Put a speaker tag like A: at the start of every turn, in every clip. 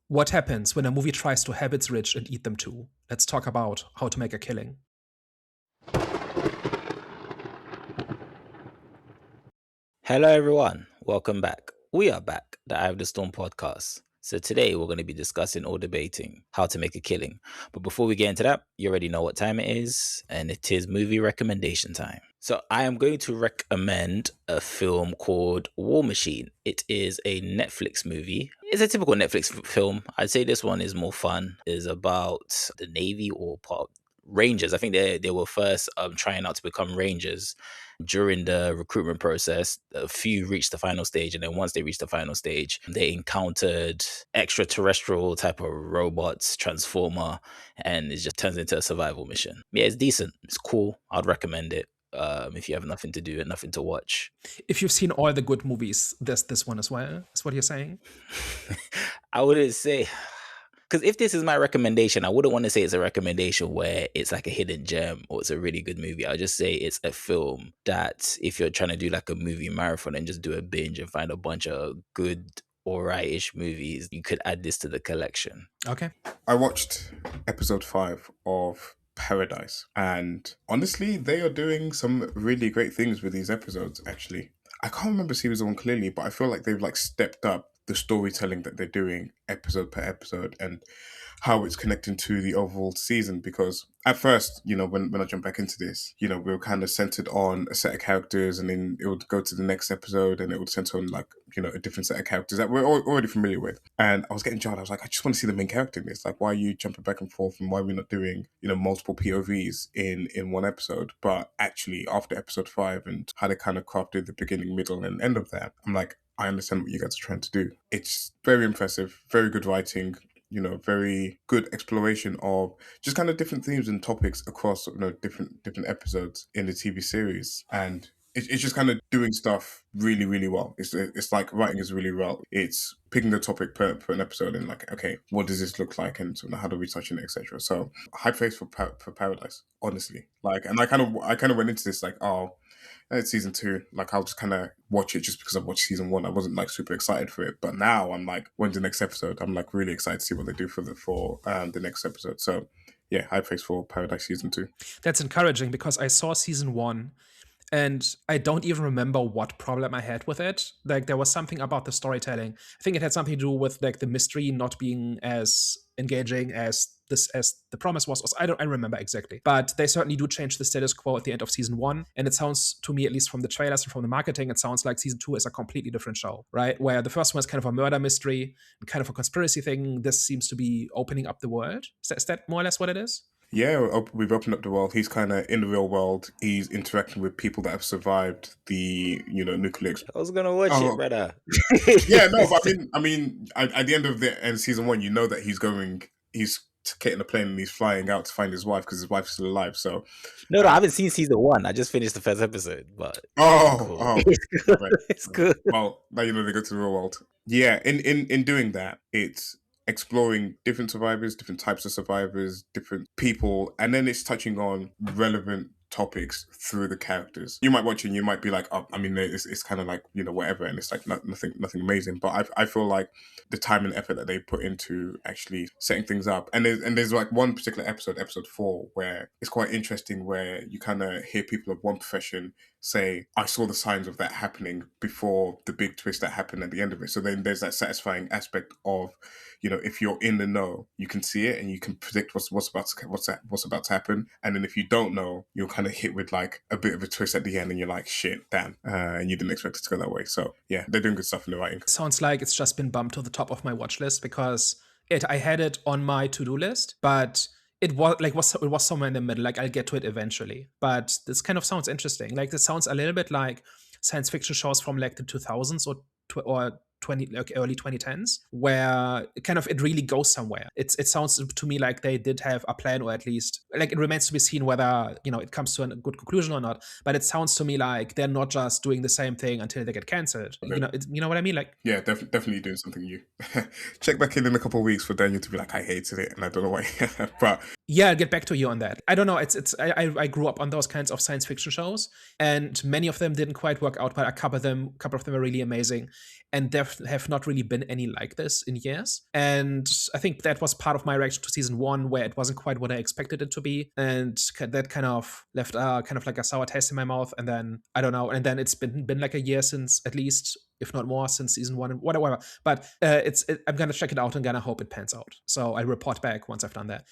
A: What happens when a movie tries to have its rich and eat them too? Let's talk about How to Make a Killing.
B: Hello, everyone. Welcome back. We are back, the Eye of the Storm podcast. So today we're going to be discussing or debating how to make a killing. But before we get into that, you already know what time it is, and it is movie recommendation time. So I am going to recommend a film called War Machine. It is a Netflix movie. It's a typical Netflix film. I'd say this one is more fun. It's about the Navy or part Rangers. I think they were first trying out to become Rangers. During the recruitment process, a few reached the final stage, and then once they reached the final stage, they encountered extraterrestrial type of robots, transformer, and it just turns into a survival mission. Yeah, it's decent. It's cool. I'd recommend it. If you have nothing to do and nothing to watch.
A: If you've seen all the good movies, there's this one as well, is what you're saying?
B: I wouldn't say, because if this is my recommendation, I wouldn't want to say it's a recommendation where it's like a hidden gem or it's a really good movie. I'll just say it's a film that if you're trying to do like a movie marathon and just do a binge and find a bunch of good, alright-ish movies, you could add this to the collection.
A: Okay.
C: I watched episode 5 of Paradise, and honestly, they are doing some really great things with these episodes, actually. I can't remember season 1 clearly, but I feel like they've like stepped up the storytelling that they're doing episode per episode and how it's connecting to the overall season. Because at first, when I jumped back into this, we were kind of centered on a set of characters, and then it would go to the next episode and it would center on like, a different set of characters that we're already familiar with. And I was getting jarred. I was like, I just want to see the main character in this. Like, why are you jumping back and forth, and why are we not doing, multiple POVs in one episode? But actually, after episode 5 and how they kind of crafted the beginning, middle, and end of that, I'm like, I understand what you guys are trying to do. It's very impressive, very good writing, very good exploration of just kind of different themes and topics across, different episodes in the TV series. And it's just kind of doing stuff really, really well. It's like writing is really well. It's picking the topic per an episode and like, okay, what does this look like, and how do we touch on it, etc. So high praise for Paradise, honestly. Like, and I kind of went into this like, oh, it's season 2. Like, I'll just kind of watch it just because I've watched season 1. I wasn't like super excited for it, but now I'm like, when's the next episode? I'm like really excited to see what they do for the next episode. So yeah, high praise for Paradise season 2.
A: That's encouraging because I saw season 1 and I don't even remember what problem I had with it. Like, there was something about the storytelling. I think it had something to do with like the mystery not being as engaging as the promise was. I don't remember exactly. But they certainly do change the status quo at the end of season 1. And it sounds to me, at least from the trailers and from the marketing, it sounds like season 2 is a completely different show, right? Where the first one is kind of a murder mystery and kind of a conspiracy thing. This seems to be opening up the world. Is that more or less what it is?
C: Yeah, we've opened up the world. He's kind of in the real world. He's interacting with people that have survived the, nuclear explosion.
B: I was gonna watch it, brother.
C: Yeah, no, but at the end of season 1, that he's getting a plane and he's flying out to find his wife because his wife's still alive. So
B: No, I haven't seen season 1. I just finished the first episode, but
C: oh,
B: it's good.
C: right.
B: It's good.
C: Well, now they go to the real world. Yeah, in doing that, it's exploring different survivors, different types of survivors, different people, and then it's touching on relevant topics through the characters. You might watch it and you might be like, oh, it's kind of like, whatever, and it's like nothing amazing. But I feel like the time and effort that they put into actually setting things up, and there's like one particular episode 4, where it's quite interesting, where you kind of hear people of one profession say, I saw the signs of that happening before the big twist that happened at the end of it. So then there's that satisfying aspect of, if you're in the know, you can see it and you can predict what's about to happen. And then if you don't know, you're kind of hit with like a bit of a twist at the end, and you're like, shit, damn, and you didn't expect it to go that way. So yeah, they're doing good stuff in the writing.
A: Sounds like it's just been bumped to the top of my watch list because I had it on my to-do list, but it was somewhere in the middle. Like, I'll get to it eventually. But this kind of sounds interesting. Like, this sounds a little bit like science fiction shows from like the 2000s or early 2010s, where it really goes somewhere. It sounds to me like they did have a plan, or at least like it remains to be seen whether it comes to a good conclusion or not. But it sounds to me like they're not just doing the same thing until they get cancelled.
C: Okay.
A: You know what I mean? Like,
C: yeah, definitely doing something new. Check back in a couple of weeks for Daniel to be like, I hated it and I don't know why. But
A: Yeah, I'll get back to you on that. I don't know. I grew up on those kinds of science fiction shows, and many of them didn't quite work out, but a couple of them are really amazing, and there have not really been any like this in years. And I think that was part of my reaction to season one, where it wasn't quite what I expected it to be, and that kind of left kind of like a sour taste in my mouth. And then I don't know, and then it's been like a year since, at least, if not more, since season one, and whatever. But I'm gonna check it out and gonna hope it pans out. So I'll report back once I've done that.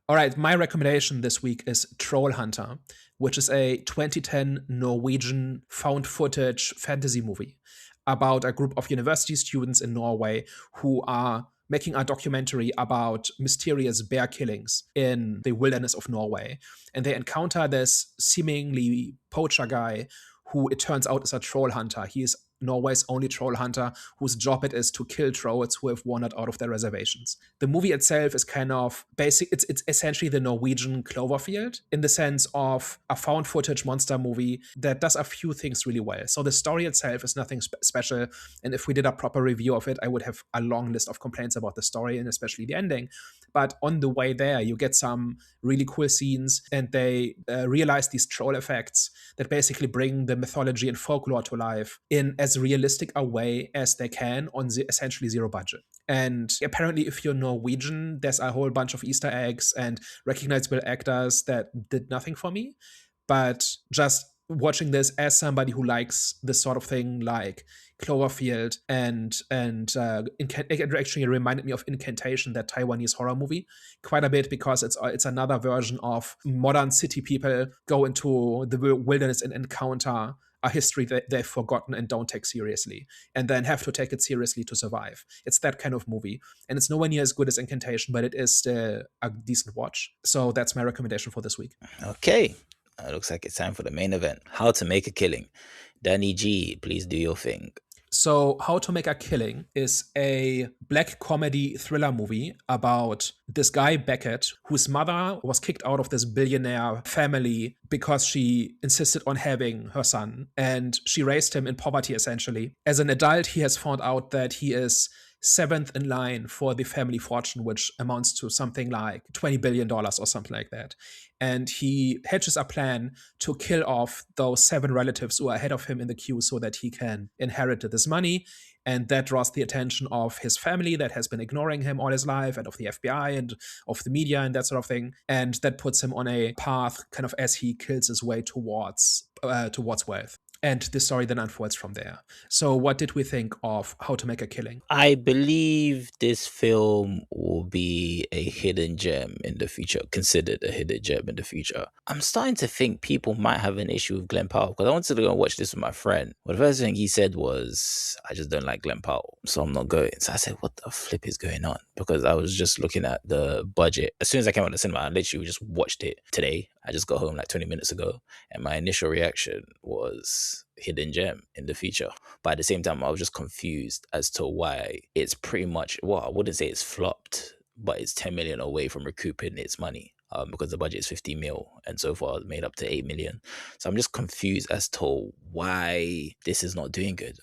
A: All right, my recommendation this week is Troll Hunter, which is a 2010 Norwegian found footage fantasy movie about a group of university students in Norway who are making a documentary about mysterious bear killings in the wilderness of Norway. And they encounter this seemingly poacher guy who it turns out is a troll hunter. He is Norway's only troll hunter whose job it is to kill trolls who have wandered out of their reservations. The movie itself is kind of basic. It's essentially the Norwegian Cloverfield in the sense of a found footage monster movie that does a few things really well. So the story itself is nothing special. And if we did a proper review of it, I would have a long list of complaints about the story and especially the ending. But on the way there, you get some really cool scenes, and they realize these troll effects that basically bring the mythology and folklore to life in as realistic a way as they can on essentially zero budget. And apparently, if you're Norwegian, there's a whole bunch of Easter eggs and recognizable actors that did nothing for me. But just watching this as somebody who likes this sort of thing, like Cloverfield and it actually reminded me of Incantation, that Taiwanese horror movie, quite a bit, because it's another version of modern city people go into the wilderness and encounter a history that they've forgotten and don't take seriously, and then have to take it seriously to survive. It's that kind of movie, and it's nowhere near as good as Incantation, but it is still a decent watch. So that's my recommendation for this week.
B: Okay. It looks like it's time for the main event. How to Make a Killing. Danny G, please do your thing.
A: So, How to Make a Killing is a black comedy thriller movie about this guy, Beckett, whose mother was kicked out of this billionaire family because she insisted on having her son. And she raised him in poverty, essentially. As an adult, he has found out that he is seventh in line for the family fortune, which amounts to something like $20 billion or something like that. And he hatches a plan to kill off those 7 relatives who are ahead of him in the queue so that he can inherit this money. And that draws the attention of his family that has been ignoring him all his life, and of the FBI and of the media and that sort of thing. And that puts him on a path kind of as he kills his way towards wealth. And the story then unfolds from there. So what did we think of How to Make a Killing?
B: I believe this film will be a hidden gem in the future, considered a hidden gem in the future. I'm starting to think people might have an issue with Glen Powell, because I wanted to go and watch this with my friend. But the first thing he said was, I just don't like Glen Powell, so I'm not going. So I said, what the flip is going on? Because I was just looking at the budget. As soon as I came out of the cinema, I literally just watched it today. I just got home like 20 minutes ago, and my initial reaction was hidden gem in the future. But at the same time, I was just confused as to why it's pretty much, well, I wouldn't say it's flopped, but it's 10 million away from recouping its money. Because the budget is 50 mil, and so far it's made up to 8 million. So I'm just confused as to why this is not doing good.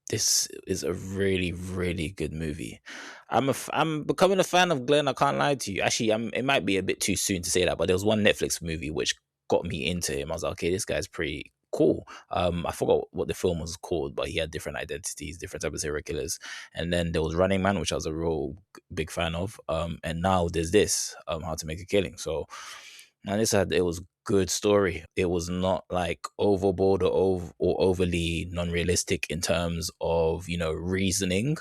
B: This is a really, really good movie. I'm becoming a fan of Glenn, I can't lie to you. Actually, it might be a bit too soon to say that, but there was one Netflix movie which got me into him. I was like, okay, this guy's pretty cool. I forgot what the film was called, but he had different identities, different types of serial killers. And then there was Running Man, which I was a real big fan of. And now there's this, How to Make a Killing. So, and it was good story. It was not like overboard or overly non-realistic in terms of, reasoning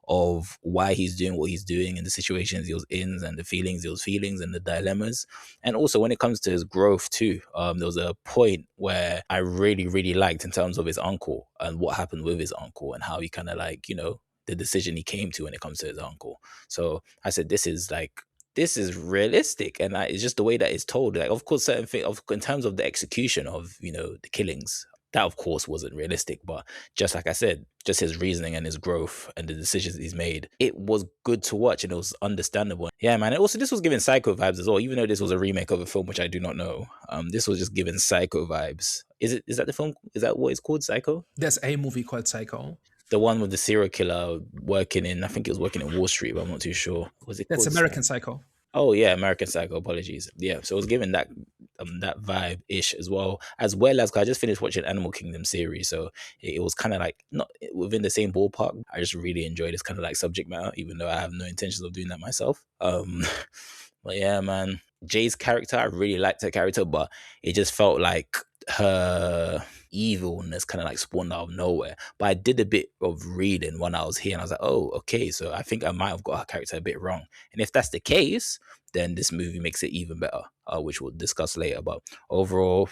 B: of why he's doing what he's doing and the situations he was in and the feelings he was feeling and the dilemmas. And also when it comes to his growth too, there was a point where I really, really liked in terms of his uncle and what happened with his uncle and how he kind of like, the decision he came to when it comes to his uncle. So I said, this is realistic, and it's just the way that it's told. Like, of course, certain things in terms of the execution of the killings, that of course wasn't realistic. But just like I said, just his reasoning and his growth and the decisions he's made, it was good to watch and it was understandable. Yeah, man. And also, this was giving Psycho vibes as well. Even though this was a remake of a film which I do not know, this was just giving Psycho vibes. Is that the film? Is that what it's called, Psycho?
A: There's a movie called Psycho.
B: The one with the serial killer working in, I think it was working in Wall Street, but I'm not too sure. Was it?
A: That's American Psycho.
B: Oh yeah, American Psycho. Apologies. Yeah, so it was given that vibe ish as well as 'cause I just finished watching Animal Kingdom series, so it was kind of like not within the same ballpark. I just really enjoy this kind of like subject matter, even though I have no intentions of doing that myself. But yeah, man, Jay's character, I really liked her character, but it just felt like her evilness kind of like spawned out of nowhere. But I did a bit of reading when I was here, and I was like, oh, okay, so I think I might have got her character a bit wrong. And if that's the case, then this movie makes it even better, which we'll discuss later. But overall,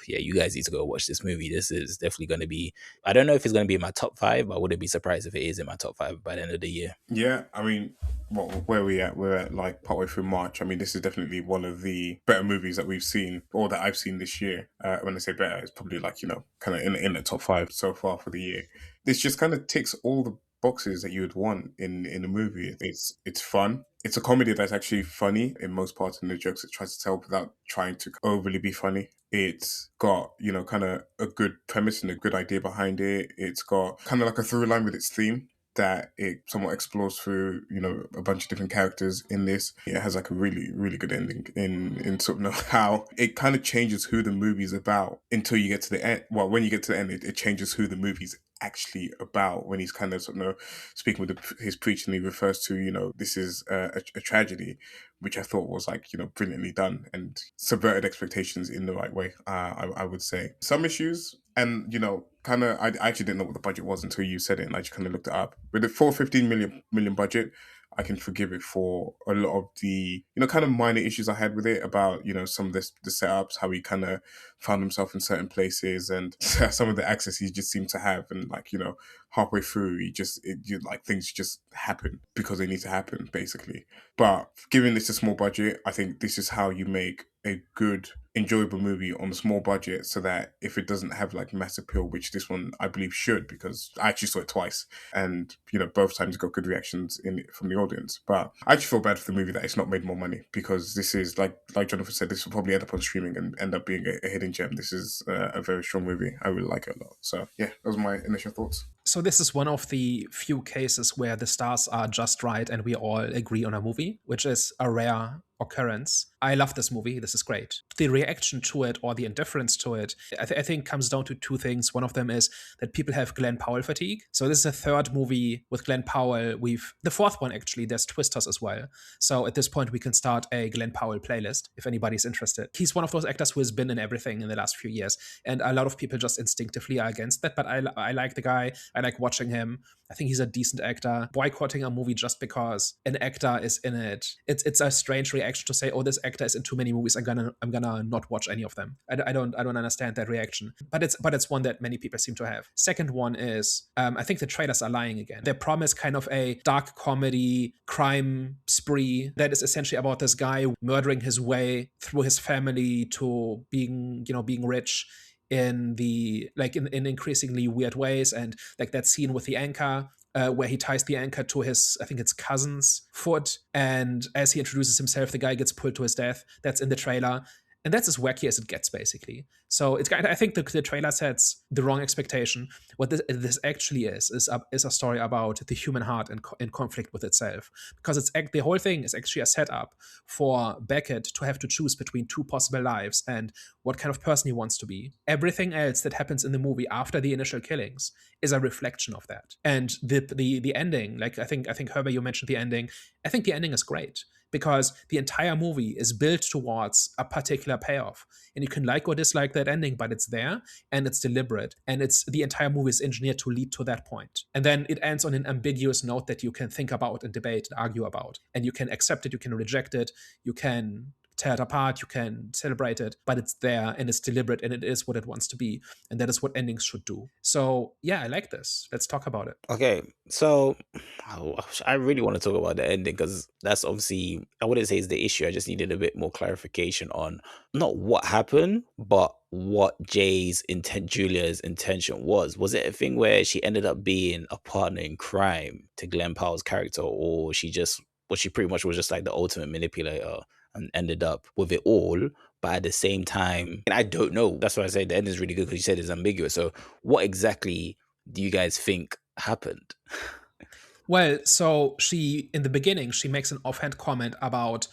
B: yeah, you guys need to go watch this movie. This is definitely going to be, I don't know if it's going to be in my top 5, but I wouldn't be surprised if it is in my top 5 by the end of the year.
C: Yeah, I mean, where are we at? We're at like partway through March. I mean, this is definitely one of the better movies that we've seen, or that I've seen this year. When I say better, it's probably like, kind of in the top 5 so far for the year. This just kind of ticks all the boxes that you would want in a movie. It's fun. It's a comedy that's actually funny in most parts, and the jokes it tries to tell without trying to overly be funny. It's got, kind of a good premise and a good idea behind it. It's got kind of like a through line with its theme that it somewhat explores through, a bunch of different characters in this. It has like a really, really good ending in sort of how it kind of changes who the movie's about until you get to the end. Well, when you get to the end, it changes who the movie's actually about, when he's kind of sort of speaking with his preacher, and he refers to, this is a tragedy, which I thought was like, brilliantly done and subverted expectations in the right way. I would say some issues, and kind of, I actually didn't know what the budget was until you said it, and I just kind of looked it up. With the 415 million budget, I can forgive it for a lot of the, kind of minor issues I had with it about, some of the setups, how he kind of found himself in certain places, and some of the access he just seemed to have. And like, halfway through, like things just happen because they need to happen, basically. But given this a small budget, I think this is how you make a good, enjoyable movie on a small budget, so that if it doesn't have like mass appeal, which this one I believe should, because I actually saw it twice, and both times got good reactions from the audience. But I actually feel bad for the movie that it's not made more money, because this is like Jonathan said, this will probably end up on streaming and end up being a hidden gem. This is a very strong movie. I really like it a lot. So yeah, those are my initial thoughts.
A: So this is one of the few cases where the stars are just right and we all agree on a movie, which is a rare occurrence. I love this movie. This is great. The reaction to it, or the indifference to it, I think comes down to two things. One of them is that people have Glen Powell fatigue. So this is a third movie with Glen Powell. The fourth one, actually, there's Twisters as well. So at this point, we can start a Glen Powell playlist if anybody's interested. He's one of those actors who has been in everything in the last few years. And a lot of people just instinctively are against that. But I like the guy. I like watching him. I think he's a decent actor. Boycotting a movie just because an actor is in it, it's a strange reaction to say, oh, this actor is in too many movies, I'm gonna not watch any of them. I don't understand that reaction. But it's one that many people seem to have. Second one is, I think the trailers are lying again. They promise kind of a dark comedy crime spree that is essentially about this guy murdering his way through his family to being rich in increasingly weird ways. And like that scene with the anchor, where he ties the anchor to his, I think it's cousin's foot, and as he introduces himself, the guy gets pulled to his death. That's in the trailer. And that's as wacky as it gets, basically. So I think the trailer sets the wrong expectation. What this actually is a story about the human heart in conflict with itself. Because the whole thing is actually a setup for Beckett to have to choose between two possible lives and what kind of person he wants to be. Everything else that happens in the movie after the initial killings is a reflection of that. And the ending, like I think Herbert, you mentioned the ending. I think the ending is great, because the entire movie is built towards a particular payoff. And you can like or dislike that ending, but it's there and it's deliberate. And the entire movie is engineered to lead to that point. And then it ends on an ambiguous note that you can think about and debate and argue about. And you can accept it, you can reject it, you can tear it apart, you can celebrate it, but it's there and it's deliberate and it is what it wants to be. And that is what endings should do. So yeah, I like this. Let's talk about it.
B: Okay, so I really want to talk about the ending, because that's obviously, I wouldn't say is the issue. I just needed a bit more clarification on not what happened, but what Julia's intention was. Was it a thing where she ended up being a partner in crime to Glen Powell's character, or she pretty much was just like the ultimate manipulator and ended up with it all? But at the same time, and I don't know. That's why I say the end is really good, because you said it's ambiguous. So what exactly do you guys think happened?
A: Well, so in the beginning, she makes an offhand comment about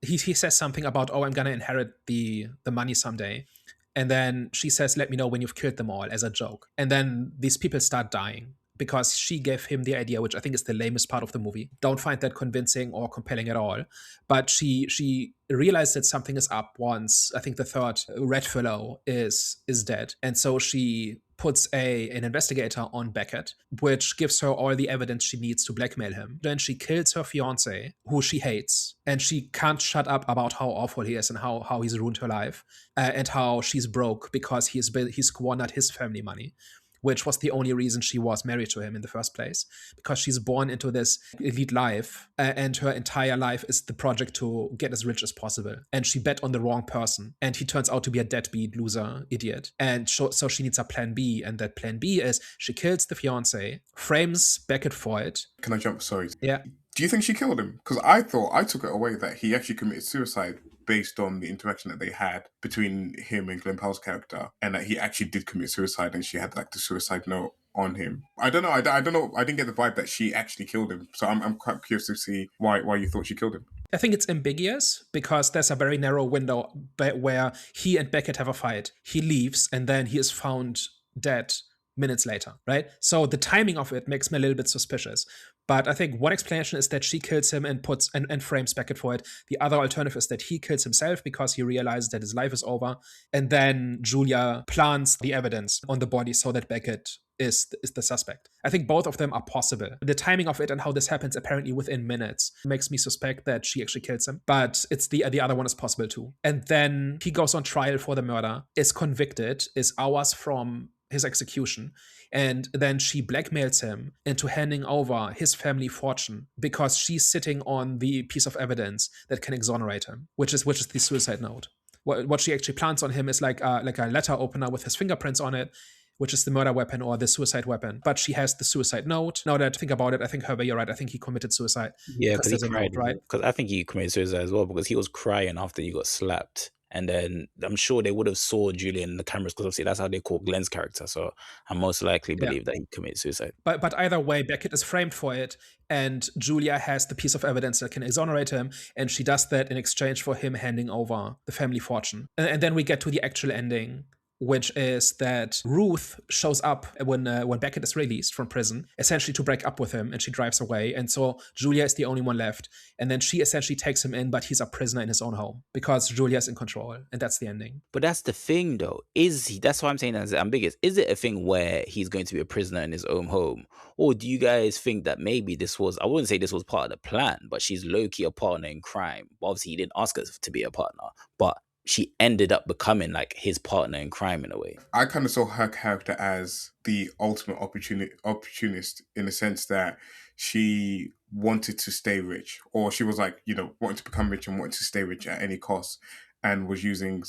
A: he says something about, oh, I'm gonna inherit the money someday. And then she says, let me know when you've killed them all, as a joke. And then these people start dying because she gave him the idea, which I think is the lamest part of the movie. Don't find that convincing or compelling at all. But she realized that something is up once I think the third red fellow is dead. And so she puts an investigator on Beckett, which gives her all the evidence she needs to blackmail him. Then she kills her fiance, who she hates, and she can't shut up about how awful he is and how he's ruined her life, and how she's broke because he's squandered his family money, which was the only reason she was married to him in the first place, because she's born into this elite life, and her entire life is the project to get as rich as possible. And she bet on the wrong person, and he turns out to be a deadbeat loser idiot. And so she needs a plan B, and that plan B is she kills the fiance, frames Beckett for it.
C: Can I jump? Sorry.
A: Yeah.
C: Do you think she killed him? Because I took it away that he actually committed suicide based on the interaction that they had between him and Glen Powell's character, and that he actually did commit suicide, and she had like the suicide note on him. I don't know. I don't know. I didn't get the vibe that she actually killed him. So I'm quite curious to see why you thought she killed him.
A: I think it's ambiguous because there's a very narrow window where he and Beckett have a fight. He leaves, and then he is found dead minutes later, right? So the timing of it makes me a little bit suspicious. But I think one explanation is that she kills him and puts and frames Beckett for it. The other alternative is that he kills himself because he realizes that his life is over. And then Julia plants the evidence on the body so that Beckett is the suspect. I think both of them are possible. The timing of it and how this happens apparently within minutes makes me suspect that she actually kills him. But it's the other one is possible too. And then he goes on trial for the murder, is convicted, is hours from his execution, and then she blackmails him into handing over his family fortune because she's sitting on the piece of evidence that can exonerate him, which is the suicide note. What she actually plants on him is like a letter opener with his fingerprints on it, which is the murder weapon or the suicide weapon. But she has the suicide note. Now that I think about it, I think, Herbert, you're right. I think he committed suicide.
B: Yeah, because he cried,
A: note, right?
B: Because I think he committed suicide as well, because he was crying after he got slapped. And then I'm sure they would have saw Julian in the cameras, because obviously that's how they call Glen's character. So I most likely believe that he committed suicide.
A: But either way, Beckett is framed for it, and Julia has the piece of evidence that can exonerate him, and she does that in exchange for him handing over the family fortune. And then we get to the actual ending, which is that Ruth shows up when Beckett is released from prison, essentially to break up with him, and she drives away. And so Julia is the only one left. And then she essentially takes him in, but he's a prisoner in his own home because Julia is in control. And that's the ending.
B: But that's the thing, though. That's why I'm saying that's ambiguous. Is it a thing where he's going to be a prisoner in his own home? Or do you guys think that maybe I wouldn't say this was part of the plan, but she's low-key a partner in crime? Obviously, he didn't ask her to be a partner, but she ended up becoming like his partner in crime in a way.
C: I kind of saw her character as the ultimate opportunist in the sense that she wanted to stay rich, or she was like, wanting to become rich and wanting to stay rich at any cost, and was using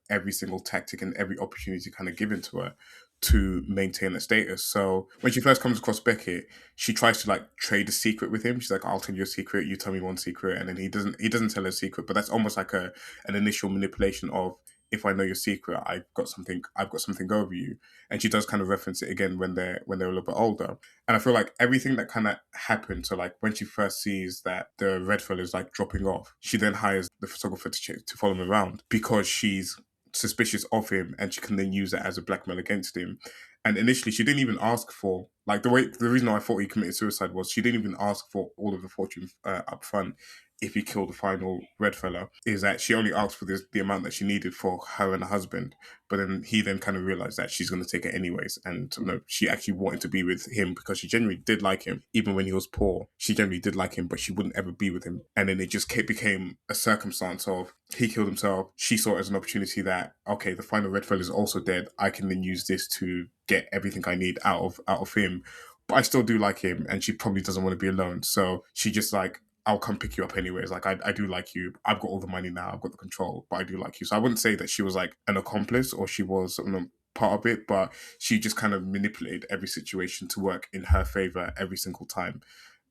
C: every single tactic and every opportunity kind of given to her to maintain a status. So when she first comes across Beckett, she tries to like trade a secret with him. She's like, I'll tell you a secret, you tell me one secret. And then he doesn't tell her a secret, but that's almost like an initial manipulation of, if I know your secret, I've got something over you. And she does kind of reference it again when they're a little bit older. And I feel like everything that kind of happened, so like when she first sees that the red fellow is like dropping off, she then hires the photographer to follow him around because she's suspicious of him, and she can then use that as a blackmail against him. And initially she didn't even ask for, like, the reason I thought he committed suicide was she didn't even ask for all of the fortune up front if he killed the final red fella, is that she only asked for the amount that she needed for her and her husband. But then he then kind of realized that she's going to take it anyways. And she actually wanted to be with him because she genuinely did like him. Even when he was poor, she genuinely did like him, but she wouldn't ever be with him. And then it just became a circumstance of he killed himself. She saw it as an opportunity that, okay, the final red fella is also dead. I can then use this to get everything I need out of him. But I still do like him, and she probably doesn't want to be alone. So she just like, I'll come pick you up anyways. Like, I do like you. I've got all the money now. I've got the control, but I do like you. So I wouldn't say that she was like an accomplice or she was part of it, but she just kind of manipulated every situation to work in her favor every single time.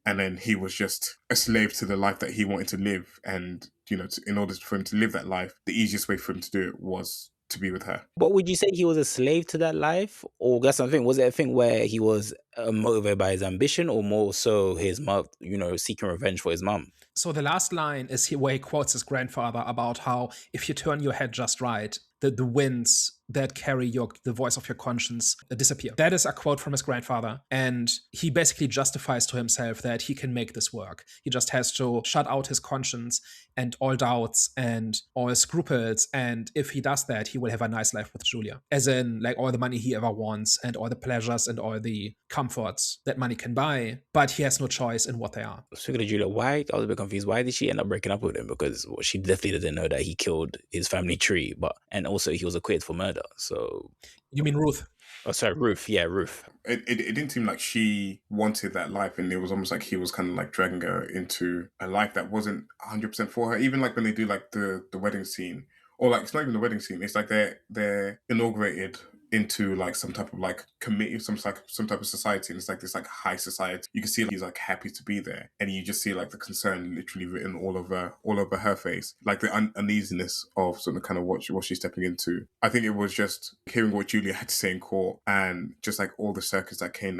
C: And then he was just a slave to the life that he wanted to live. And, in order for him to live that life, the easiest way for him to do it was to be with her.
B: But would you say he was a slave to that life? Or that's something, was it a thing where he was motivated by his ambition, or more so his mom, seeking revenge for his mum?
A: So the last line is where he quotes his grandfather about how if you turn your head just right, the winds that carry the voice of your conscience disappear. That is a quote from his grandfather, and he basically justifies to himself that he can make this work. He just has to shut out his conscience and all doubts and all scruples, and if he does that, he will have a nice life with Julia. As in, like, all the money he ever wants and all the pleasures and all the comforts that money can buy, but he has no choice in what they are.
B: Speaking of Julia, I was a bit confused. Why did she end up breaking up with him? Because she definitely didn't know that he killed his family tree, and also he was acquitted for murder. So
A: you mean Ruth?
B: Oh, sorry, Ruth. Yeah, Ruth.
C: It didn't seem like she wanted that life, and it was almost like he was kind of like dragging her into a life that wasn't 100% for her. Even like when they do like the wedding scene, or like it's not even the wedding scene. It's like they're inaugurated into like some type of like committee, some type of society, and it's like this like high society. You can see like, he's like happy to be there, and you just see like the concern literally written all over her face, like the uneasiness of sort of kind of what she's stepping into. I think it was just hearing what Julia had to say in court, and just like all the circus that came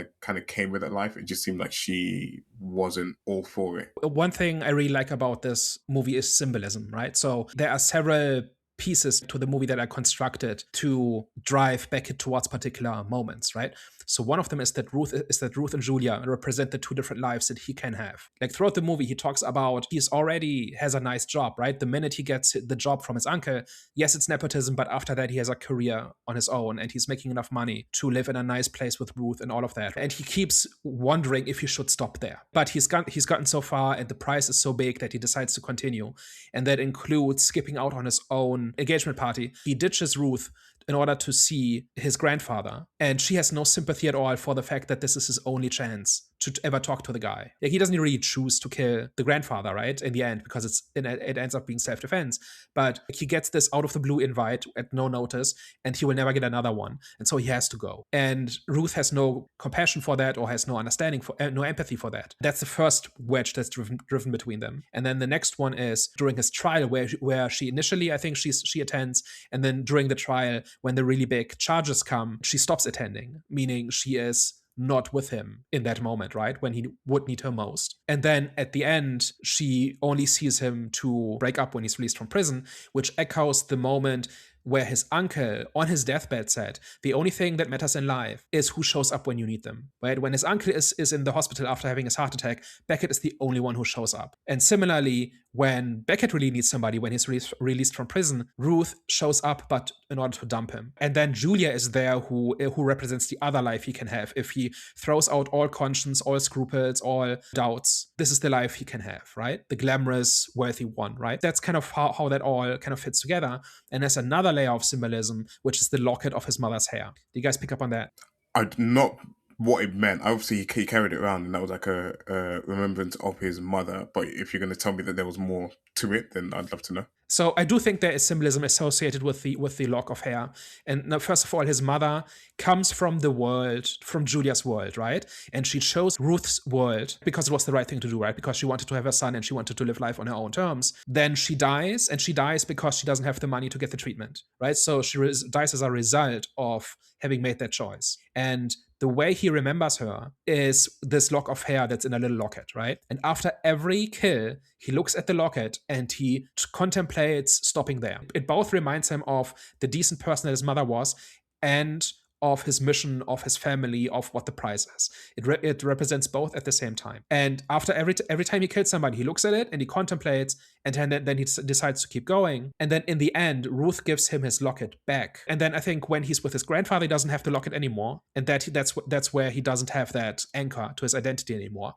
C: with that life. It just seemed like she wasn't all for it.
A: One thing I really like about this movie is symbolism, right? So there are several pieces to the movie that are constructed to drive Beckett towards particular moments, right? So one of them is that Ruth and Julia represent the two different lives that he can have. Like throughout the movie, he talks about he's already has a nice job, right? The minute he gets the job from his uncle, yes, it's nepotism, but after that, he has a career on his own and he's making enough money to live in a nice place with Ruth and all of that. And he keeps wondering if he should stop there. But he's gotten so far and the prize is so big that he decides to continue. And that includes skipping out on his own engagement party. He ditches Ruth in order to see his grandfather. And she has no sympathy at all for the fact that this is his only chance to ever talk to the guy. Like, he doesn't really choose to kill the grandfather, right, in the end, because it ends up being self-defense. But he gets this out of the blue invite at no notice, and he will never get another one. And so he has to go. And Ruth has no compassion for that, or has no understanding for, no empathy for that. That's the first wedge that's driven between them. And then the next one is during his trial, where she initially, I think she attends, and then during the trial, when the really big charges come, she stops attending, meaning she is not with him in that moment, right? When he would need her most. And then at the end, she only sees him to break up when he's released from prison, which echoes the moment where his uncle on his deathbed said, the only thing that matters in life is who shows up when you need them, right? When his uncle is in the hospital after having his heart attack, Beckett is the only one who shows up. And similarly, when Beckett really needs somebody, when he's released from prison, Ruth shows up, but in order to dump him. And then Julia is there who represents the other life he can have. If he throws out all conscience, all scruples, all doubts, this is the life he can have, right? The glamorous, wealthy one, right? That's kind of how that all kind of fits together. And there's another layer of symbolism, which is the locket of his mother's hair. Do you guys pick up on that?
C: I not what it meant. Obviously, he carried it around, and that was like a remembrance of his mother. But if you're going to tell me that there was more to it, then I'd love to know.
A: So I do think there is symbolism associated with the lock of hair. And now, first of all, his mother comes from the world, from Julia's world, right? And she chose Ruth's world because it was the right thing to do, right? Because she wanted to have a son and she wanted to live life on her own terms. Then she dies, and she dies because she doesn't have the money to get the treatment, right? So she dies as a result of having made that choice. And the way he remembers her is this lock of hair that's in a little locket, right? And after every kill, he looks at the locket and he contemplates stopping there. It both reminds him of the decent person that his mother was and of his mission, of his family, of what the prize is. It represents both at the same time. And after every time he kills somebody, he looks at it and he contemplates, and then he decides to keep going. And then in the end, Ruth gives him his locket back. And then I think when he's with his grandfather, he doesn't have the locket anymore, and that's where he doesn't have that anchor to his identity anymore,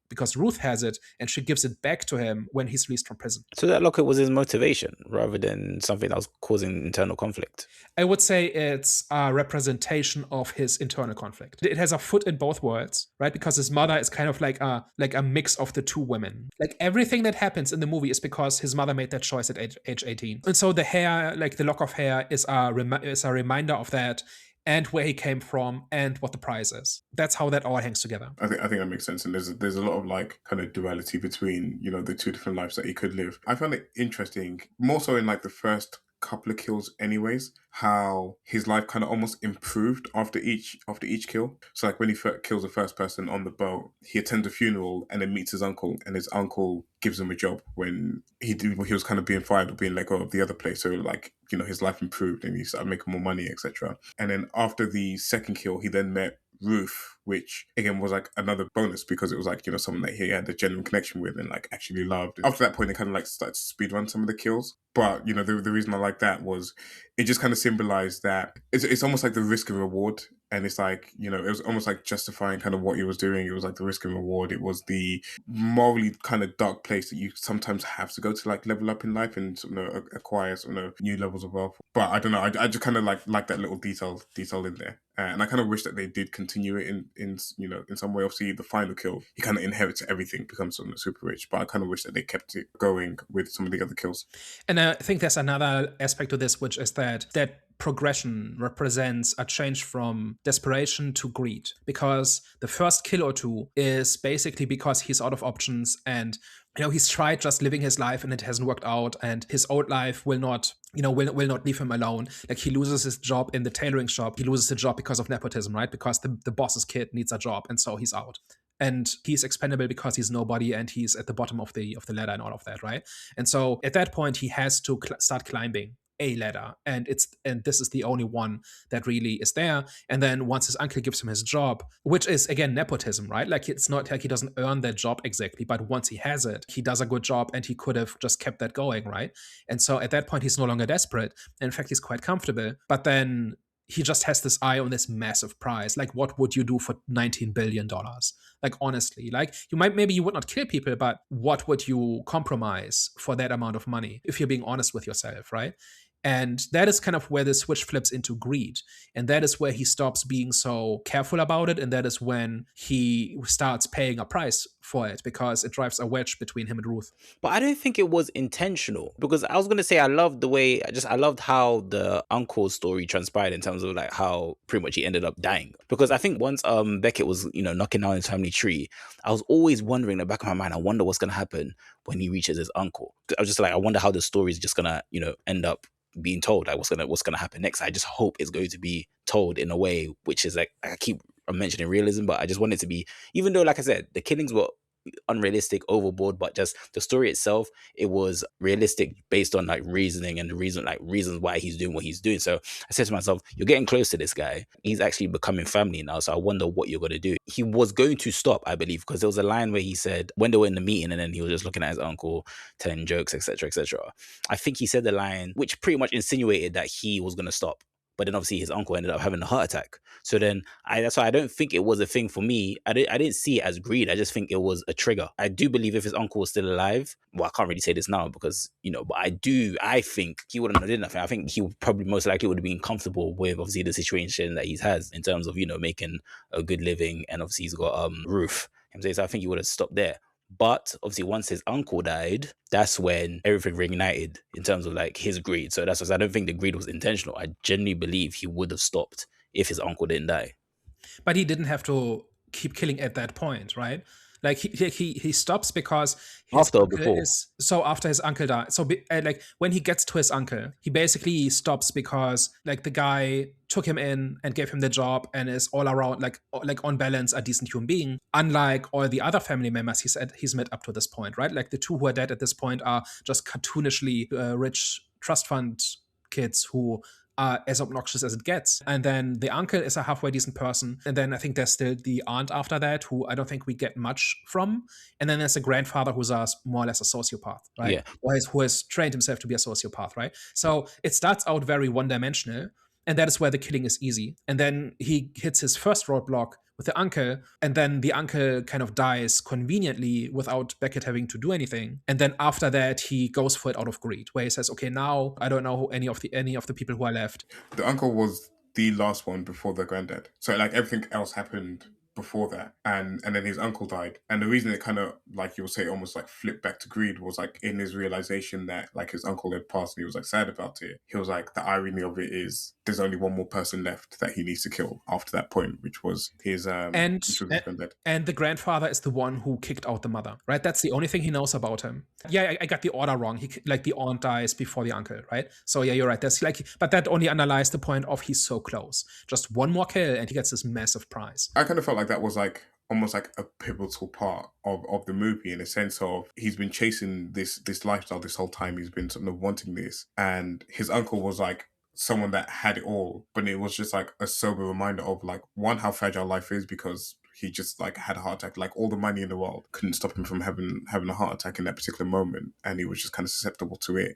A: because Ruth has it and she gives it back to him when he's released from prison.
B: So that locket was his motivation rather than something that was causing internal conflict?
A: I would say it's a representation of his internal conflict. It has a foot in both worlds, right? Because his mother is kind of like a mix of the two women. Like, everything that happens in the movie is because his mother made that choice at age 18. And so the hair, like the lock of hair, is a reminder of that, and where he came from, and what the prize is. That's how that all hangs together.
C: I think that makes sense. And there's a lot of like kind of duality between, the two different lives that he could live. I found it interesting, more so in like the first couple of kills anyways, how his life kind of almost improved after each kill. So like when he kills the first person on the boat, he attends a funeral and then meets his uncle, and his uncle gives him a job when he was kind of being fired or being let go of the other place. So like, you know, his life improved and he started making more money, etc. And then after the second kill, he then met Ruth, which again was like another bonus because it was like, you know, someone that he had a genuine connection with and like actually loved. After that point, they kind of like started to speedrun some of the kills. But, you know, the reason I like that was it just kind of symbolized that it's almost like the risk and reward. And it's like, you know, it was almost like justifying kind of what he was doing. It was like the risk and reward. It was the morally kind of dark place that you sometimes have to go to like level up in life and, you know, acquire, you know, new levels of wealth. But I don't know. I just kind of like that little detail in there. And I kind of wish that they did continue it in you know, in some way. Obviously, the final kill, he kind of inherits everything, becomes sort of super rich. But I kind of wish that they kept it going with some of the other kills.
A: And I think there's another aspect to this, which is that progression represents a change from desperation to greed, because the first kill or two is basically because he's out of options, and you know, he's tried just living his life and it hasn't worked out, and his old life will not, you know, will not leave him alone. Like, he loses his job in the tailoring shop. He loses the job because of nepotism, right? Because the boss's kid needs a job, and so he's out. And he's expendable because he's nobody and he's at the bottom of the ladder and all of that, right? And so at that point, he has to start climbing a ladder, and this is the only one that really is there. And then once his uncle gives him his job, which is again nepotism, right? Like, it's not like he doesn't earn that job exactly, but once he has it, he does a good job, and he could have just kept that going, right? And so at that point, he's no longer desperate. And in fact, he's quite comfortable. But then he just has this eye on this massive prize. Like, what would you do for $19 billion? Like, honestly, like, maybe you would not kill people, but what would you compromise for that amount of money, if you're being honest with yourself, right? And that is kind of where the switch flips into greed. And that is where he stops being so careful about it. And that is when he starts paying a price for it, because it drives a wedge between him and Ruth.
B: But I don't think it was intentional, because I was going to say I loved how the uncle's story transpired in terms of like how pretty much he ended up dying. Because I think once Beckett was, you know, knocking down his family tree, I was always wondering in the back of my mind, I wonder what's going to happen when he reaches his uncle. I was just like, I wonder how the story is just going to, you know, end up being told. Like, what's gonna happen next. I just hope it's going to be told in a way which is like, I keep mentioning realism, but I just want it to be, even though like I said, the killings were unrealistic, overboard, but just the story itself, it was realistic based on like reasoning and the reasons why he's doing what he's doing. So I said to myself, you're getting close to this guy. He's actually becoming family now. So I wonder what you're going to do. He was going to stop, I believe, because there was a line where he said, when they were in the meeting and then he was just looking at his uncle, telling jokes, etc., etc. I think he said the line which pretty much insinuated that he was going to stop. But then obviously his uncle ended up having a heart attack. So then that's why I don't think it was a thing for me. I didn't see it as greed. I just think it was a trigger. I do believe if his uncle was still alive, well, I can't really say this now because, you know, but I think he wouldn't have done nothing. I think he would probably most likely would have been comfortable with obviously the situation that he has in terms of, you know, making a good living, and obviously he's got roof. So I think he would have stopped there. But obviously, once his uncle died, that's when everything reignited in terms of like his greed. So that's why I don't think the greed was intentional. I genuinely believe he would have stopped if his uncle didn't die.
A: But he didn't have to keep killing at that point, right? Like, he stops because his
B: After or
A: uncle
B: before?
A: after his uncle died. So like when he gets to his uncle, he basically stops because like the guy took him in and gave him the job and is all around like on balance a decent human being. Unlike all the other family members he's met up to this point, right? Like the two who are dead at this point are just cartoonishly rich trust fund kids who are as obnoxious as it gets. And then the uncle is a halfway decent person. And then I think there's still the aunt after that, who I don't think we get much from. And then there's a grandfather who's more or less a sociopath, right?
B: Yeah.
A: Or who has trained himself to be a sociopath, right? So it starts out very one-dimensional. And that is where the killing is easy. And then he hits his first roadblock with the uncle, and then the uncle kind of dies conveniently without Beckett having to do anything. And then after that, he goes for it out of greed, where he says, okay, now I don't know who any of the people who are left.
C: The uncle was the last one before the granddad. So like everything else happened before that, and then his uncle died. And the reason it kind of, like you would say, almost like flipped back to greed was like in his realization that like his uncle had passed and he was like sad about it. He was like, the irony of it is there's only one more person left that he needs to kill after that point, which was his
A: And
C: granddad.
A: and the grandfather is the one who kicked out the mother, right? That's the only thing he knows about him. Yeah, I got the order wrong. Like the aunt dies before the uncle, right? So yeah, you're right. There's like, but that only underlies the point of he's so close. Just one more kill and he gets this massive prize.
C: I kind of felt like that was like almost like a pivotal part of the movie, in a sense of he's been chasing this lifestyle this whole time. He's been sort of wanting this, and his uncle was like someone that had it all, but it was just like a sober reminder of like, one, how fragile life is, because he just like had a heart attack. Like all the money in the world couldn't stop him from having a heart attack in that particular moment, and he was just kind of susceptible to it.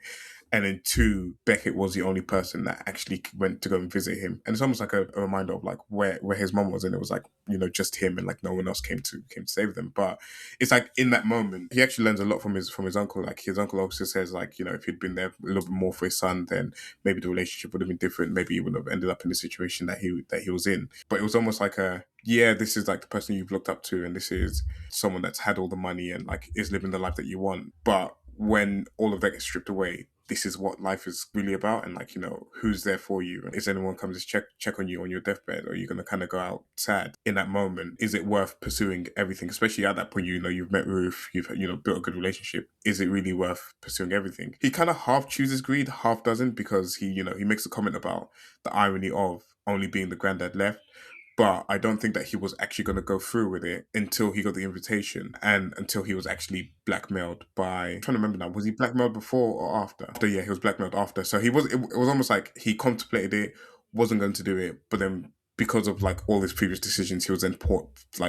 C: And then two, Beckett was the only person that actually went to go and visit him. And it's almost like a reminder of like where his mom was, and it was like, you know, just him, and like no one else came to save them. But it's like in that moment, he actually learns a lot from his uncle. Like his uncle obviously says like, you know, if he'd been there a little bit more for his son, then maybe the relationship would have been different. Maybe he would have ended up in the situation that he was in. But it was almost like this is like the person you've looked up to, and this is someone that's had all the money and like is living the life that you want. But when all of that gets stripped away, this is what life is really about. And like, you know, who's there for you? Is anyone comes to check on you on your deathbed? Or are you going to kind of go out sad in that moment? Is it worth pursuing everything? Especially at that point, you know, you've met Ruth, you've, you know, built a good relationship. Is it really worth pursuing everything? He kind of half chooses greed, half doesn't, because he, you know, he makes a comment about the irony of only being the granddad left. But I don't think that he was actually going to go through with it until he got the invitation, and until he was actually blackmailed by, I'm trying to remember now, was he blackmailed before or after? Yeah, he was blackmailed after. So it was almost like he contemplated it, wasn't going to do it, but then because of like all his previous decisions, he was then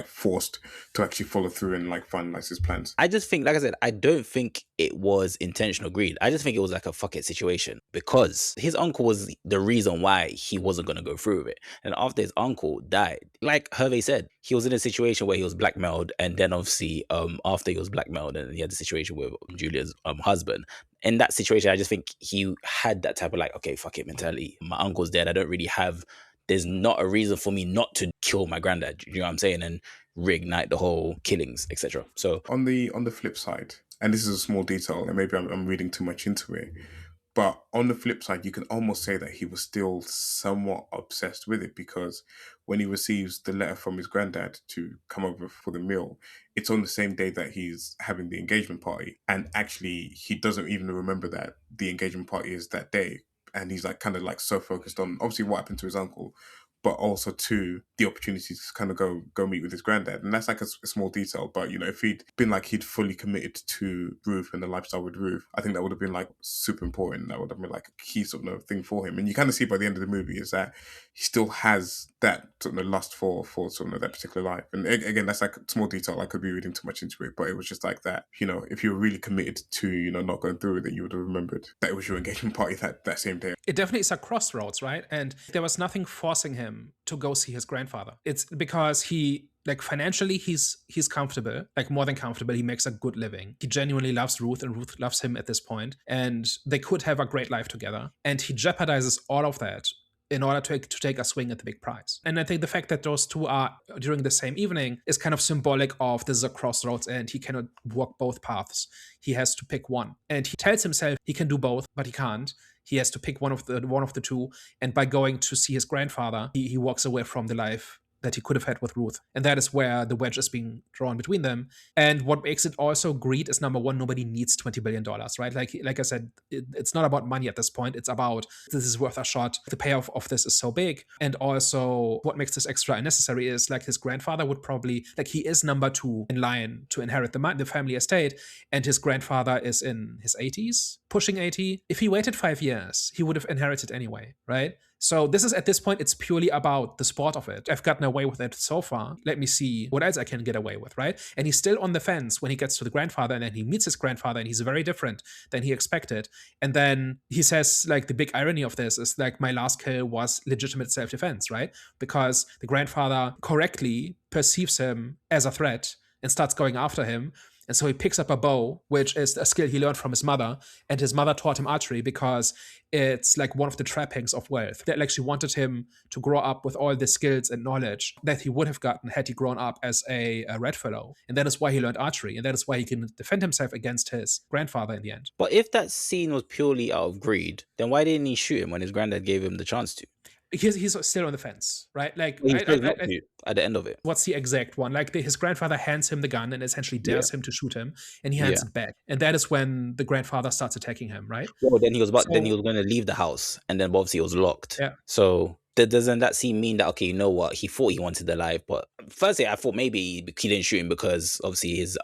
C: forced to actually follow through and like finalize his plans.
B: I just think, like I said, I don't think it was intentional greed. I just think it was like a fuck it situation, because his uncle was the reason why he wasn't going to go through with it. And after his uncle died, like Hervé said, he was in a situation where he was blackmailed, and then obviously after he was blackmailed and he had the situation with Julia's husband. In that situation, I just think he had that type of like, okay, fuck it mentality. My uncle's dead. I don't really have, there's not a reason for me not to kill my granddad. You know what I'm saying? And reignite the whole killings, etc. So
C: on the flip side, and this is a small detail, and maybe I'm reading too much into it, but on the flip side, you can almost say that he was still somewhat obsessed with it, because when he receives the letter from his granddad to come over for the meal, it's on the same day that he's having the engagement party. And actually, he doesn't even remember that the engagement party is that day. And he's like kind of like so focused on obviously what happened to his uncle, but also to the opportunity to kind of go meet with his granddad. And that's like a small detail, but you know, if he'd been like he'd fully committed to Ruth and the lifestyle with Ruth, I think that would have been like super important. That would have been like a key sort of thing for him. And you kind of see by the end of the movie is that he still has that sort of lust for sort of that particular life. And again, that's like a small detail. I could be reading too much into it, but it was just like that. You know, if you were really committed to, you know, not going through with it, you would have remembered that it was your engagement party that same day.
A: It definitely is a crossroads, right? And there was nothing forcing him to go see his grandfather. It's because he, like, financially he's comfortable, like more than comfortable. He makes a good living. He genuinely loves Ruth, and Ruth loves him at this point, and they could have a great life together. And he jeopardizes all of that in order to take a swing at the big prize. And I think the fact that those two are during the same evening is kind of symbolic of this is a crossroads, and he cannot walk both paths. He has to pick one. And he tells himself he can do both, but he can't. He has to pick one of the two. And by going to see his grandfather, he walks away from the life that he could have had with Ruth. And that is where the wedge is being drawn between them. And what makes it also greed is, number one, nobody needs $20 billion, right? Like I said, it's not about money at this point. It's about this is worth a shot. The payoff of this is so big. And also what makes this extra unnecessary is like his grandfather would probably, like he is number two in line to inherit the family estate. And his grandfather is in his 80s, pushing 80. If he waited 5 years, he would have inherited anyway, right? So this is, at this point, it's purely about the sport of it. I've gotten away with it so far. Let me see what else I can get away with, right? And he's still on the fence when he gets to the grandfather, and then he meets his grandfather, and he's very different than he expected. And then he says, like, the big irony of this is, like, my last kill was legitimate self-defense, right? Because the grandfather correctly perceives him as a threat and starts going after him. And so he picks up a bow, which is a skill he learned from his mother. And his mother taught him archery because it's like one of the trappings of wealth. That like she wanted him to grow up with all the skills and knowledge that he would have gotten had he grown up as a red fellow. And that is why he learned archery. And that is why he can defend himself against his grandfather in the end.
B: But if that scene was purely out of greed, then why didn't he shoot him when his granddad gave him the chance to?
A: He's still on the fence, right? Like,
B: He chose not to at the end of it.
A: What's the exact one? Like his grandfather hands him the gun and essentially dares him to shoot him, and he hands it back. And that is when the grandfather starts attacking him, right?
B: Well, then he was going to leave the house, and then obviously it was locked.
A: Yeah.
B: So doesn't that scene mean that, okay, you know what? He thought he wanted the life, but firstly, I thought maybe he didn't shoot him because obviously his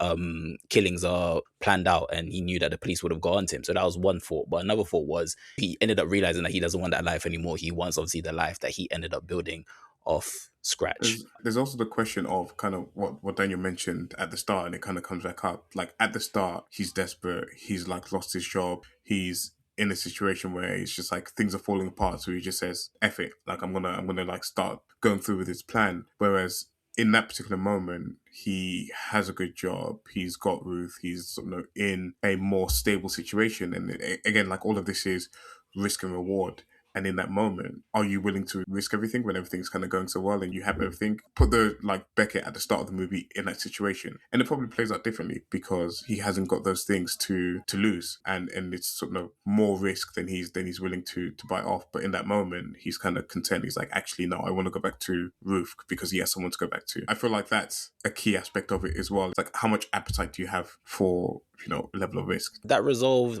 B: killings are planned out, and he knew that the police would have gone to him. So that was one thought. But another thought was he ended up realizing that he doesn't want that life anymore. He wants obviously the life that he ended up building off scratch.
C: There's also the question of kind of what Daniel mentioned at the start, and it kind of comes back up. Like at the start, he's desperate. He's like lost his job. He's in a situation where it's just like things are falling apart. So he just says, F it. Like I'm gonna like start going through with his plan. Whereas in that particular moment, he has a good job. He's got Ruth. He's in a more stable situation. And again, like all of this is risk and reward. And in that moment, are you willing to risk everything when everything's kind of going so well and you have everything? Put the like Beckett at the start of the movie in that situation, and it probably plays out differently because he hasn't got those things to lose, and it's sort of more risk than he's willing to bite off. But in that moment, he's kind of content. He's like, actually, no, I want to go back to Ruth because he has someone to go back to. I feel like that's a key aspect of it as well. It's like, how much appetite do you have for level of risk?
B: That resolved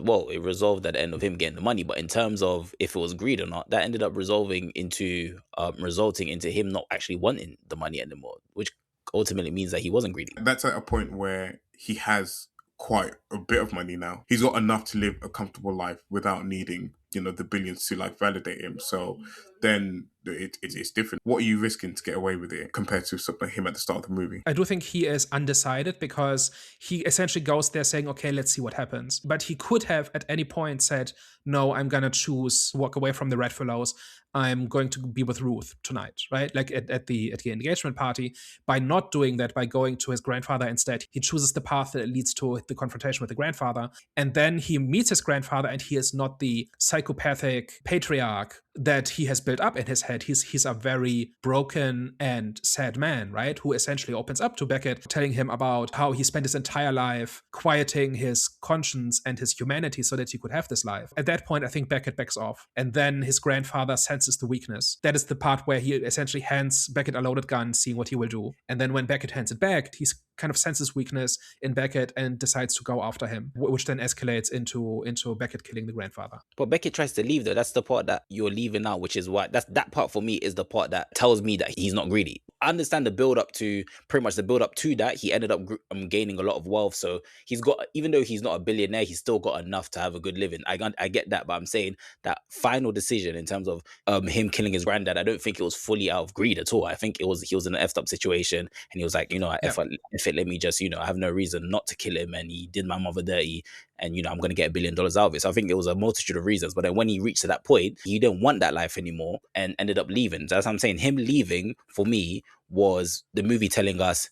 B: at the end of him getting the money, but in terms of if it was greed or not, that ended up resulting into him not actually wanting the money anymore, which ultimately means that he wasn't greedy.
C: That's at a point where he has quite a bit of money now. He's got enough to live a comfortable life without needing the billions to like validate him. So then it's different. What are you risking to get away with it compared to something like him at the start of the movie?
A: I do think he is undecided because he essentially goes there saying, okay, let's see what happens. But he could have at any point said, no, I'm going to choose walk away from the Red Fellows. I'm going to be with Ruth tonight, right? Like at the engagement party. By not doing that, by going to his grandfather instead, he chooses the path that leads to the confrontation with the grandfather. And then he meets his grandfather, and he is not the psychopathic patriarch that he has built up in his head. He's a very broken and sad man, right? Who essentially opens up to Beckett, telling him about how he spent his entire life quieting his conscience and his humanity so that he could have this life. At that point, I think Beckett backs off. And then his grandfather senses the weakness. That is the part where he essentially hands Beckett a loaded gun, seeing what he will do. And then when Beckett hands it back, he's kind of senses weakness in Beckett and decides to go after him, which then escalates into Beckett killing the grandfather.
B: But Beckett tries to leave though. That's the part that you're leaving out, which is why that part for me is the part that tells me that he's not greedy. I understand the build up to that. He ended up gaining a lot of wealth. So he's got, even though he's not a billionaire, he's still got enough to have a good living. I get that, but I'm saying that final decision in terms of him killing his granddad, I don't think it was fully out of greed at all. I think he was in an effed up situation and he was like, if it let me just, I have no reason not to kill him, and he did my mother dirty, and I'm going to get $1 billion out of it. So I think it was a multitude of reasons. But then when he reached to that point, he didn't want that life anymore and ended up leaving. So as I'm saying, him leaving for me was the movie telling us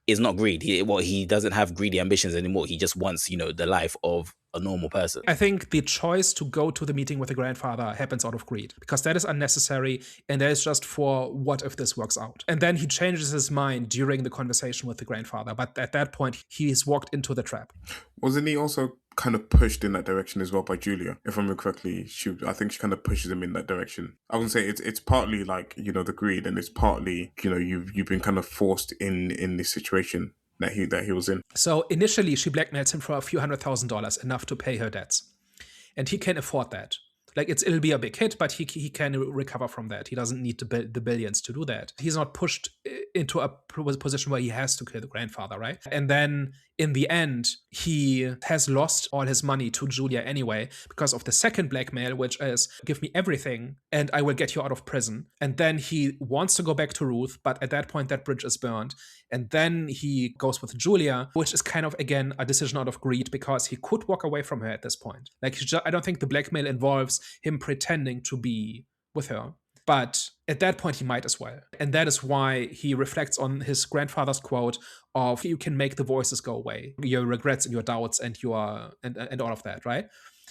B: is not greed. He doesn't have greedy ambitions anymore. He just wants, the life of a normal person.
A: I think the choice to go to the meeting with the grandfather happens out of greed, because that is unnecessary, and that is just for what if this works out. And then he changes his mind during the conversation with the grandfather, but at that point he's walked into the trap.
C: Wasn't he also kind of pushed in that direction as well by Julia? If I remember correctly, I think she kind of pushes him in that direction. I would say it's partly like, the greed, and it's partly, you've been kind of forced in this situation that he was in.
A: So initially she blackmails him for a few $100,000, enough to pay her debts. And he can afford that. Like it'll be a big hit, but he can recover from that. He doesn't need the billions to do that. He's not pushed into a position where he has to kill the grandfather, right? And then in the end, he has lost all his money to Julia anyway because of the second blackmail, which is give me everything and I will get you out of prison. And then he wants to go back to Ruth, but at that point that bridge is burned. And then he goes with Julia, which is kind of, again, a decision out of greed because he could walk away from her at this point. Like, I don't think the blackmail involves him pretending to be with her. But at that point, he might as well. And that is why he reflects on his grandfather's quote of, you can make the voices go away, your regrets and your doubts and and all of that, right?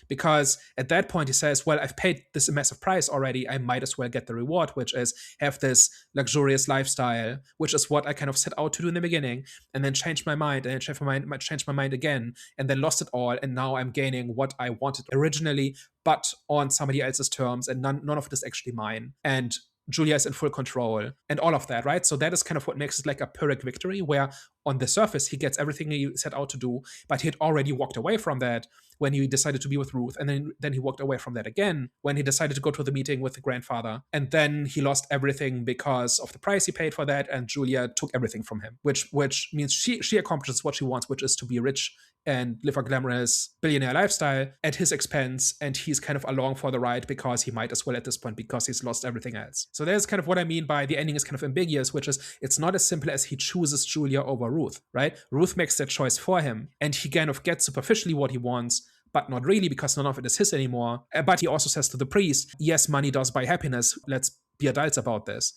A: Because at that point he says, well, I've paid this massive price already, I might as well get the reward, which is have this luxurious lifestyle, which is what I kind of set out to do in the beginning, and then changed my mind, and then changed my mind again, and then lost it all, and now I'm gaining what I wanted originally, but on somebody else's terms, and none of it is actually mine. And Julia is in full control and all of that, right? So that is kind of what makes it like a Pyrrhic victory, where on the surface he gets everything he set out to do, but he had already walked away from that when he decided to be with Ruth, and then he walked away from that again when he decided to go to the meeting with the grandfather, and then he lost everything because of the price he paid for that, and Julia took everything from him, which means she accomplishes what she wants, which is to be rich and live a glamorous billionaire lifestyle at his expense, and he's kind of along for the ride because he might as well at this point, because he's lost everything else. So there's kind of what I mean by the ending is kind of ambiguous, which is it's not as simple as he chooses Julia over Ruth, right? Ruth makes that choice for him, and he kind of gets superficially what he wants, but not really, because none of it is his anymore. But he also says to the priest, yes, money does buy happiness, let's be adults about this,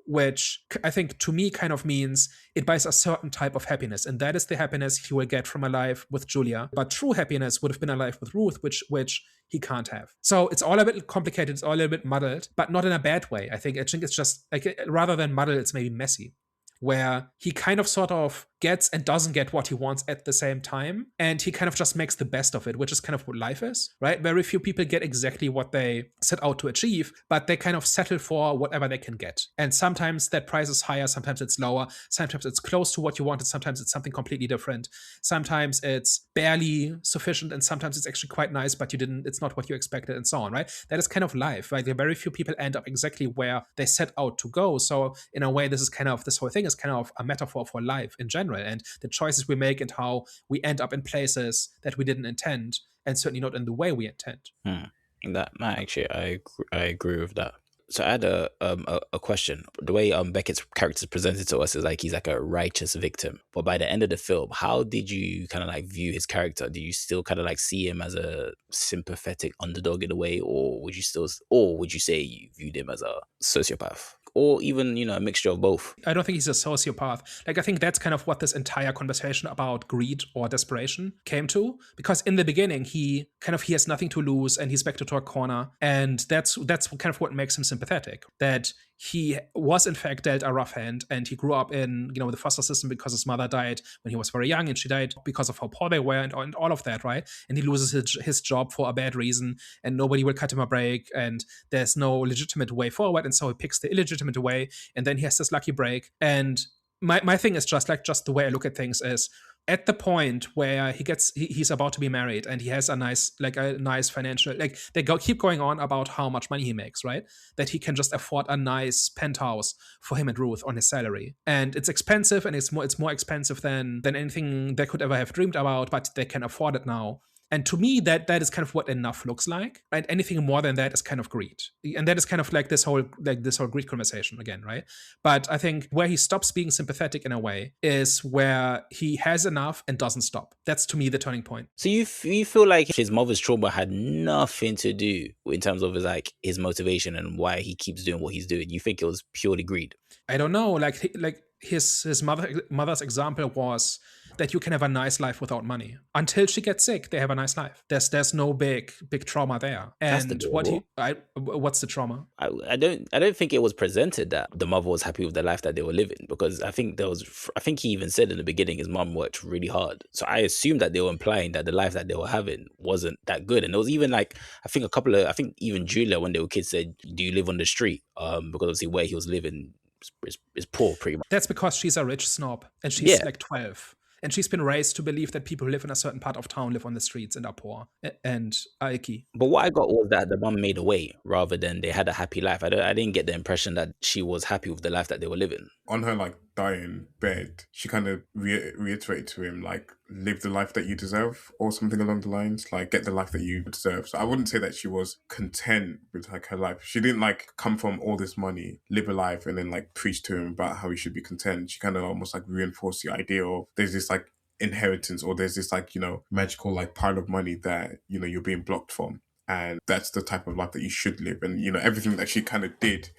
A: which I think to me kind of means it buys a certain type of happiness, and that is the happiness he will get from a life with Julia. But true happiness would have been a life with Ruth, which he can't have. So it's all a bit complicated, it's all a little bit muddled, but not in a bad way. I think it's just like, rather than muddled, it's maybe messy, where he kind of sort of gets and doesn't get what he wants at the same time, and he kind of just makes the best of it, which is kind of what life is, right? Very few people get exactly what they set out to achieve, but they kind of settle for whatever they can get. And sometimes that price is higher, sometimes it's lower, sometimes it's close to what you wanted, sometimes it's something completely different, sometimes it's barely sufficient, and sometimes it's actually quite nice, but it's not what you expected, and so on, right? That is kind of life, right? Very few people end up exactly where they set out to go. So in a way, this whole thing is kind of a metaphor for life in general, and the choices we make and how we end up in places that we didn't intend, and certainly not in the way we intend.
B: That actually, I agree with that. So I had a question. The way Beckett's character is presented to us is like he's like a righteous victim, but by the end of the film, how did you kind of like view his character? Do you still kind of like see him as a sympathetic underdog in a way, or would you say you viewed him as a sociopath? Or even, a mixture of both?
A: I don't think he's a sociopath. Like, I think that's kind of what this entire conversation about greed or desperation came to. Because in the beginning, he has nothing to lose, and he's backed into a corner. And that's kind of what makes him sympathetic. That he was in fact dealt a rough hand, and he grew up in the foster system because his mother died when he was very young, and she died because of how poor they were, and all of that, right? And he loses his job for a bad reason, and nobody will cut him a break, and there's no legitimate way forward, and so he picks the illegitimate way, and then he has this lucky break. And my thing is just the way I look at things is, at the point where he's about to be married, and he has a nice financial, like, they keep going on about how much money he makes, right? That he can just afford a nice penthouse for him and Ruth on his salary, and it's expensive, and it's more expensive than anything they could ever have dreamed about, but they can afford it now. And to me, that is kind of what enough looks like. And anything more than that is kind of greed. And that is kind of like this whole greed conversation again, right? But I think where he stops being sympathetic in a way is where he has enough and doesn't stop. That's, to me, the turning point.
B: So you feel like his mother's trauma had nothing to do in terms of his motivation and why he keeps doing what he's doing? You think it was purely greed?
A: I don't know. Like his mother's example was that you can have a nice life without money. Until she gets sick, they have a nice life. There's no big trauma there. And what's the trauma?
B: I don't think it was presented that the mother was happy with the life that they were living, because I think he even said in the beginning his mom worked really hard. So I assumed that they were implying that the life that they were having wasn't that good. And there was even I think even Julia, when they were kids, said, "Do you live on the street?" Because obviously where he was living is poor, pretty much.
A: That's because she's a rich snob, and she's like 12. And she's been raised to believe that people who live in a certain part of town live on the streets and are poor and are icky.
B: But what I got was that the mum made a way rather than they had a happy life. I didn't get the impression that she was happy with the life that they were living.
C: On her dying bed, she kind of reiterated to him, live the life that you deserve, or something along the lines, get the life that you deserve. So I wouldn't say that she was content with her life. She didn't come from all this money, live a life, and then preach to him about how he should be content. She kind of almost reinforced the idea of there's this inheritance, or there's this magical pile of money that you're being blocked from. and that's the type of life that you should live. And, you know, everything that she kind of did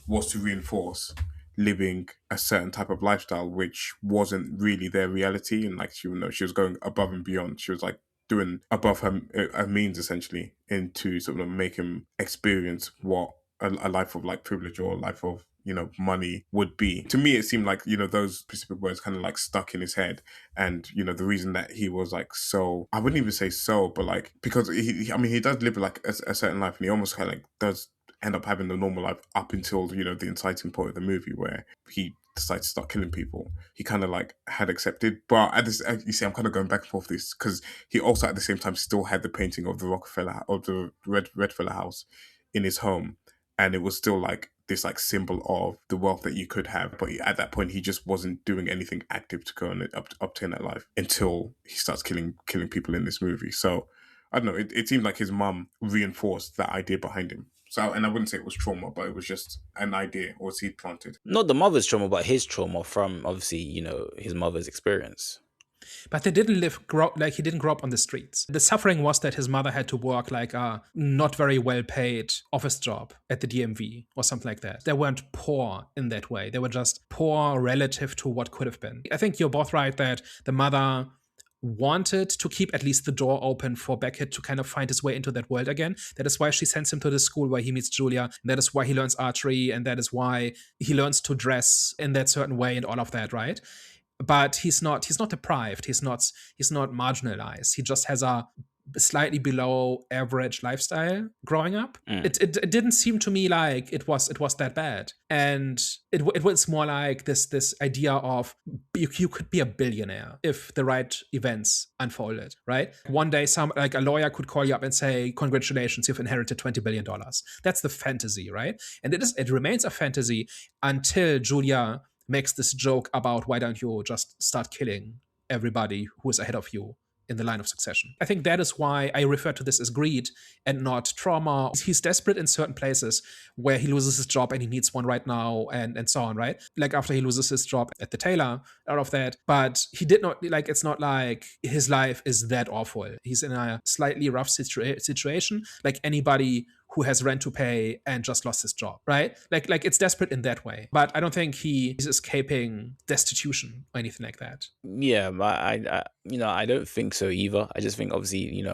C: was to reinforce living a certain type of lifestyle, which wasn't really their reality. And like, she, you know, she was going above and beyond. She was like doing above her means, essentially, into sort of make him experience what a life of like privilege or a life of, you know, money would be. To me, it seemed like, you know, those specific words kind of like stuck in his head. And, you know, the reason that he was like so, I wouldn't even say so, but like, because I mean, he does live like a certain life, and he almost kind of like does end up having the normal life up until, you know, the inciting point of the movie where he decides to start killing people. He kind of like had accepted, but at this, you see, I'm kind of going back and forth this, because he also at the same time still had the painting of the Rockefeller, of the Redfeller house in his home, and it was still like this like symbol of the wealth that you could have. But at that point, he just wasn't doing anything active to go and obtain that life until he starts killing people in this movie. So I don't know. It seemed like his mum reinforced that idea behind him. So, and I wouldn't say it was trauma, but it was just an idea or seed planted.
B: Not the mother's trauma, but his trauma from, obviously, you know, his mother's experience.
A: But they didn't he didn't grow up on the streets. The suffering was that his mother had to work like a not very well paid office job at the DMV or something like that. They weren't poor in that way. They were just poor relative to what could have been. I think you're both right that the mother wanted to keep at least the door open for Beckett to kind of find his way into that world again. That is why she sends him to the school where he meets Julia. And that is why he learns archery, and that is why he learns to dress in that certain way and all of that, right? But he's not deprived. He's not marginalized. He just has a slightly below average lifestyle growing up. It didn't seem to me like it was that bad. And it was more like this idea of you could be a billionaire if the right events unfolded, right? One day like a lawyer could call you up and say, congratulations, you've inherited $20 billion. That's the fantasy, right? And it remains a fantasy until Julia makes this joke about, why don't you just start killing everybody who is ahead of you in the line of succession. I think that is why I refer to this as greed and not trauma. He's desperate in certain places where he loses his job and he needs one right now, and so on, right? Like after he loses his job at the tailor, all of that. But he did not, like, it's not like his life is that awful. He's in a slightly rough situation, like anybody who has rent to pay and just lost his job, right? Like it's desperate in that way. But I don't think he's escaping destitution or anything like that.
B: Yeah, but I don't think so either. I just think, obviously,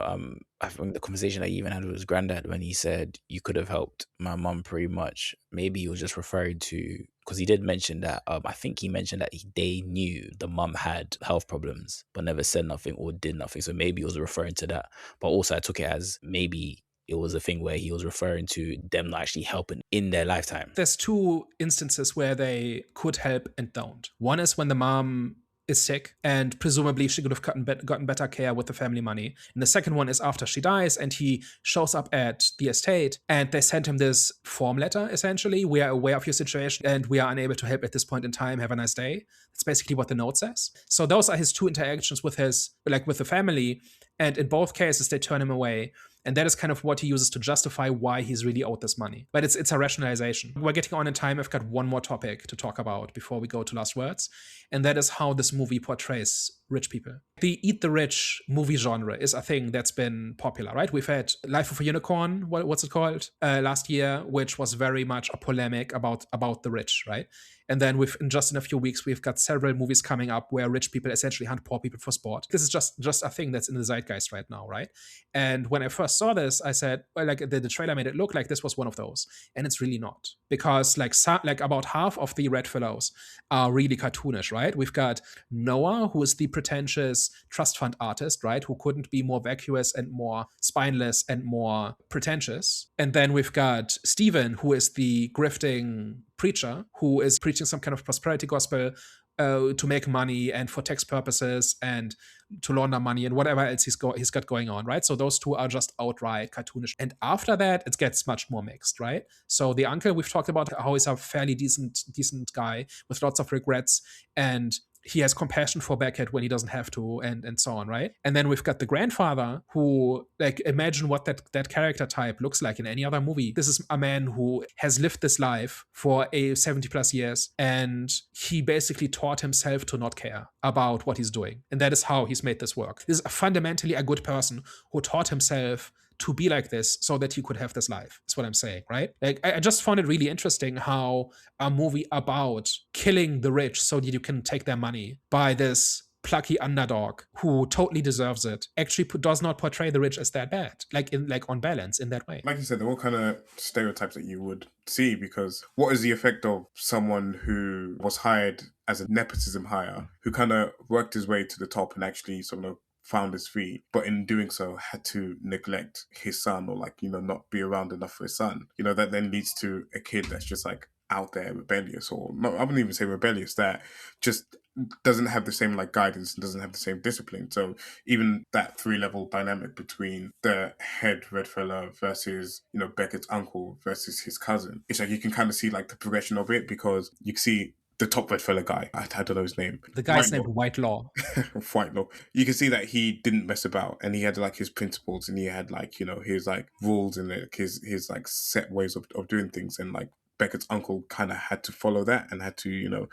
B: I think the conversation I even had with his granddad when he said, you could have helped my mum pretty much, maybe he was just referring to, because he did mention that, I think he mentioned that they knew the mum had health problems, but never said nothing or did nothing. So maybe he was referring to that. But also I took it as maybe it was a thing where he was referring to them not actually helping in their lifetime.
A: There's two instances where they could help and don't. One is when the mom is sick, and presumably she could have gotten better care with the family money. And the second one is after she dies, and he shows up at the estate, and they send him this form letter, essentially. We are aware of your situation, and we are unable to help at this point in time. Have a nice day. That's basically what the note says. So those are his two interactions with with the family. And in both cases, they turn him away. And that is kind of what he uses to justify why he's really owed this money. But it's a rationalization. We're getting on in time. I've got one more topic to talk about before we go to last words. And that is how this movie portrays rich people. The Eat the Rich movie genre is a thing that's been popular, right? We've had Life of a Unicorn, what's it called, last year, which was very much a polemic about the rich, right? And then in a few weeks, we've got several movies coming up where rich people essentially hunt poor people for sport. This is just a thing that's in the zeitgeist right now, right? And when I first saw this, I said, well, like the trailer made it look like this was one of those. And it's really not. Because like about half of the Red Fellows are really cartoonish, right? We've got Noah, who is the pretentious trust fund artist, right? Who couldn't be more vacuous and more spineless and more pretentious. And then we've got Stephen, who is the grifting preacher, who is preaching some kind of prosperity gospel to make money and for tax purposes and to launder money and whatever else he's got going on, right? So those two are just outright cartoonish. And after that, it gets much more mixed, right? So the uncle, we've talked about how he's a fairly decent guy with lots of regrets, and he has compassion for Beckett when he doesn't have to, and so on, right? And then we've got the grandfather who, like, imagine what that character type looks like in any other movie. This is a man who has lived this life for 70 plus years, and he basically taught himself to not care about what he's doing. And that is how he's made this work. This is fundamentally a good person who taught himself to be like this so that he could have this life, is what I'm saying, right? Like, I just found it really interesting how a movie about killing the rich so that you can take their money by this plucky underdog who totally deserves it actually does not portray the rich as that bad, like on balance in that way.
C: Like you said, they're all kind of stereotypes that you would see, because what is the effect of someone who was hired as a nepotism hire, who kind of worked his way to the top and actually sort of found his feet, but in doing so had to neglect his son, or not be around enough for his son. That then leads to a kid that's just like out there rebellious, or not, I wouldn't even say rebellious, that just doesn't have the same guidance and doesn't have the same discipline. So even that 3-level dynamic between the head red fella versus Beckett's uncle versus his cousin, it's like you can kind of see the progression of it, because you can see the top red fella guy, I don't know his name.
A: The guy's named Whitelaw.
C: Whitelaw. You can see that he didn't mess about, and he had his principles, and he had his rules and his set ways of doing things, and Beckett's uncle kind of had to follow that and had to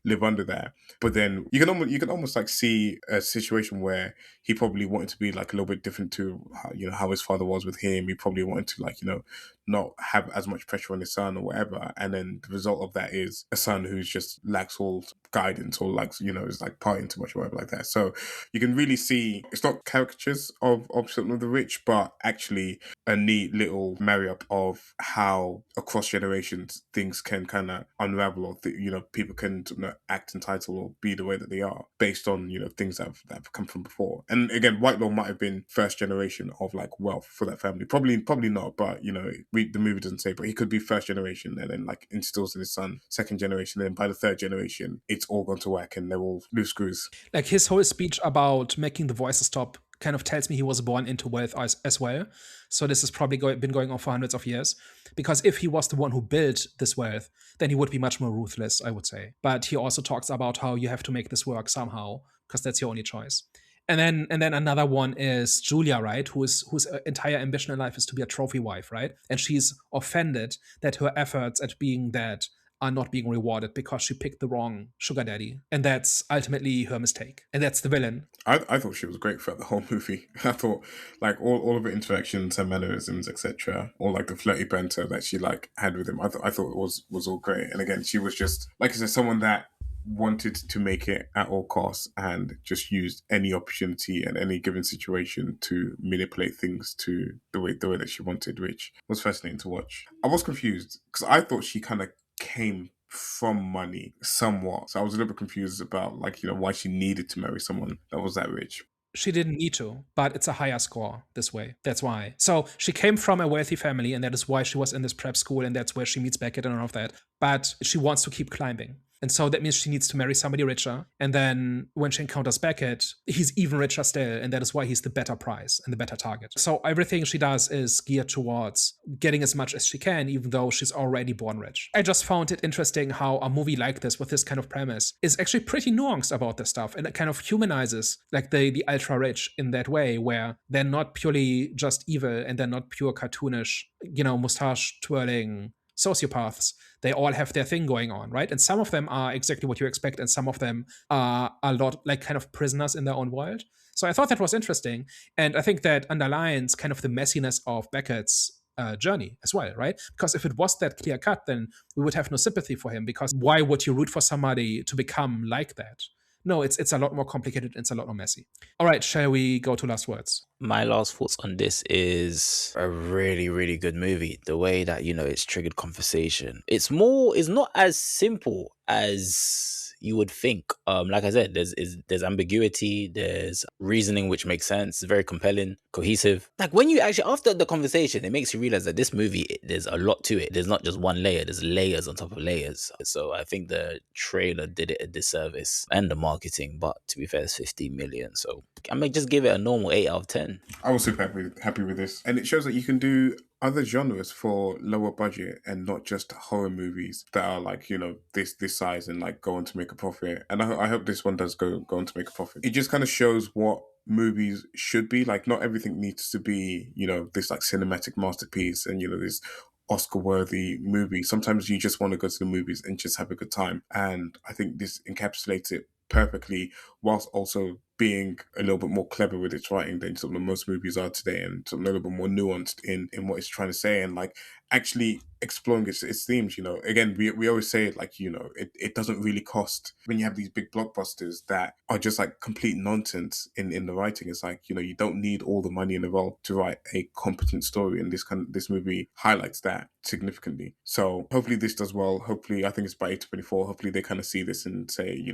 C: live under that. But then you can almost see a situation where he probably wanted to be a little bit different to how his father was with him. He probably wanted to not have as much pressure on his son or whatever, and then the result of that is a son who's just lacks all guidance, or is partying too much or whatever like that. So you can really see it's not caricatures of some of the rich, but actually a neat little marry up of how across generations things can kind of unravel, or people can act entitled or be the way that they are based on things that have come from before. And again, Whitelaw might have been first generation of wealth for that family, probably not, but the movie doesn't say, but he could be first generation and then instills in his son second generation, and then by the third generation it's all gone to whack and they're all loose screws.
A: His whole speech about making the voices stop kind of tells me he was born into wealth as well. So this has probably been going on for hundreds of years, because if he was the one who built this wealth, then he would be much more ruthless, I would say. But he also talks about how you have to make this work somehow, because that's your only choice. And then another one is Julia, right? Whose entire ambition in life is to be a trophy wife, right? And she's offended that her efforts at being that are not being rewarded because she picked the wrong sugar daddy. And that's ultimately her mistake. And that's the villain.
C: I thought she was great throughout the whole movie. I thought all of her interactions, her mannerisms, etc., all the flirty banter that she had with him, I thought it was all great. And again, she was just, like I said, someone that wanted to make it at all costs and just used any opportunity and any given situation to manipulate things to the way that she wanted, which was fascinating to watch. I was confused because I thought she kind of came from money somewhat, so I was a little bit confused about why she needed to marry someone that was that rich.
A: She didn't need to, but it's a higher score this way. That's why. So she came from a wealthy family, and that is why she was in this prep school, and that's where she meets Beckett and all of that. But she wants to keep climbing. And so that means she needs to marry somebody richer. And then when she encounters Beckett, he's even richer still. And that is why he's the better prize and the better target. So everything she does is geared towards getting as much as she can, even though she's already born rich. I just found it interesting how a movie like this, with this kind of premise, is actually pretty nuanced about this stuff. And it kind of humanizes the ultra rich in that way, where they're not purely just evil and they're not pure cartoonish, mustache twirling sociopaths. They all have their thing going on, right? And some of them are exactly what you expect, and some of them are a lot kind of prisoners in their own world. So I thought that was interesting, and I think that underlines kind of the messiness of Beckett's journey as well, right? Because if it was that clear cut, then we would have no sympathy for him, because why would you root for somebody to become like that? No, it's a lot more complicated. It's a lot more messy. All right, shall we go to last words?
B: My last thoughts on this is a really, really good movie. The way that, it's triggered conversation. It's not as simple as you would think. Like I said, there's ambiguity, there's reasoning which makes sense, very compelling, cohesive. When you actually, after the conversation, it makes you realize that this movie, there's a lot to it. There's not just one layer, there's layers on top of layers. So I think the trailer did it a disservice, and the marketing, but to be fair, it's 15 million. So I may just give it a normal 8 out of 10.
C: I was super happy with this. And it shows that you can do other genres for lower budget and not just horror movies that are this size and go on to make a profit. And I hope this one does go on to make a profit. It just kind of shows what movies should be. Not everything needs to be, this cinematic masterpiece and, this Oscar-worthy movie. Sometimes you just want to go to the movies and just have a good time. And I think this encapsulates it perfectly, whilst also being a little bit more clever with its writing than sort of most movies are today, and sort of a little bit more nuanced in what it's trying to say, and like actually exploring its themes. Again, we always say it, like, it doesn't really cost when you have these big blockbusters that are just like complete nonsense in the writing. It's like, you don't need all the money in the world to write a competent story, and this movie highlights that significantly. So hopefully this does well. Hopefully, I think it's by A24. Hopefully they kind of see this and say,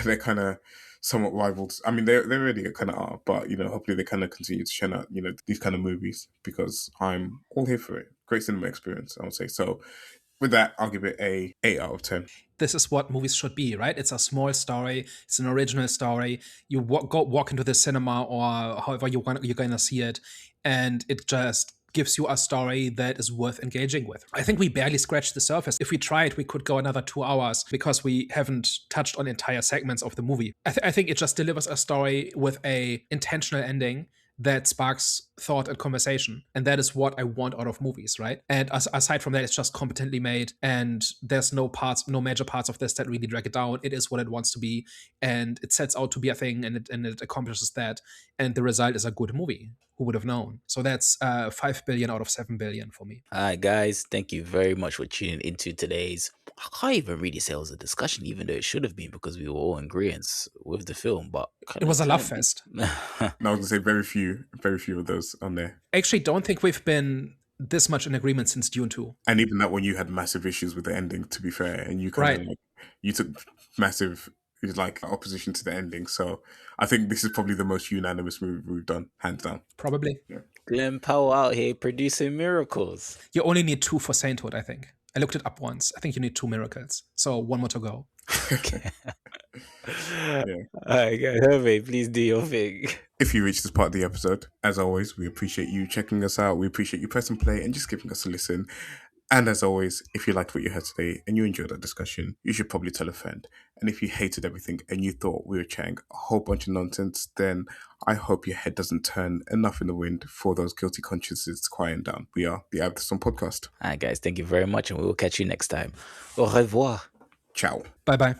C: they're kind of somewhat rivals. I mean, they already kind of are, but hopefully they kind of continue to churn out these kind of movies, because I'm all here for it. Great cinema experience, I would say. So with that, I'll give it a 8 out of 10.
A: This is what movies should be, right? It's a small story. It's an original story. You walk into the cinema, or however you're going to see it, and it just gives you a story that is worth engaging with. I think we barely scratched the surface. If we tried, we could go another 2 hours, because we haven't touched on entire segments of the movie. I think it just delivers a story with a intentional ending that sparks thought and conversation. And that is what I want out of movies, right? And aside from that, it's just competently made, and there's no major parts of this that really drag it down. It is what it wants to be, and it sets out to be a thing, and it accomplishes that. And the result is a good movie. Who would have known? So that's 5 billion out of 7 billion for me.
B: All right, guys, thank you very much for tuning into today's, I can't even really say it was a discussion, even though it should have been, because we were all in agreement with the film, but
A: it was a love fest.
C: No, I was going to say very few of those on there.
A: I actually don't think we've been this much in agreement since Dune 2.
C: And even that one, you had massive issues with the ending, to be fair, and you kind of you took massive opposition to the ending. So I think this is probably the most unanimous movie we've done, hands down.
A: Probably.
C: Yeah.
B: Glen Powell out here producing miracles.
A: You only need 2 for sainthood, I think. I looked it up once. I think you need 2 miracles. So 1 more to go.
B: Yeah. All right, guys, Hervé, please do your thing.
C: If you reach this part of the episode, as always, we appreciate you checking us out. We appreciate you pressing play and just giving us a listen. And as always, if you liked what you heard today and you enjoyed that discussion, you should probably tell a friend. And if you hated everything and you thought we were chatting a whole bunch of nonsense, then I hope your head doesn't turn enough in the wind for those guilty consciences to quiet down. We are the Have This On podcast.
B: All right, guys, thank you very much, and we will catch you next time. Au revoir.
C: Ciao.
A: Bye-bye.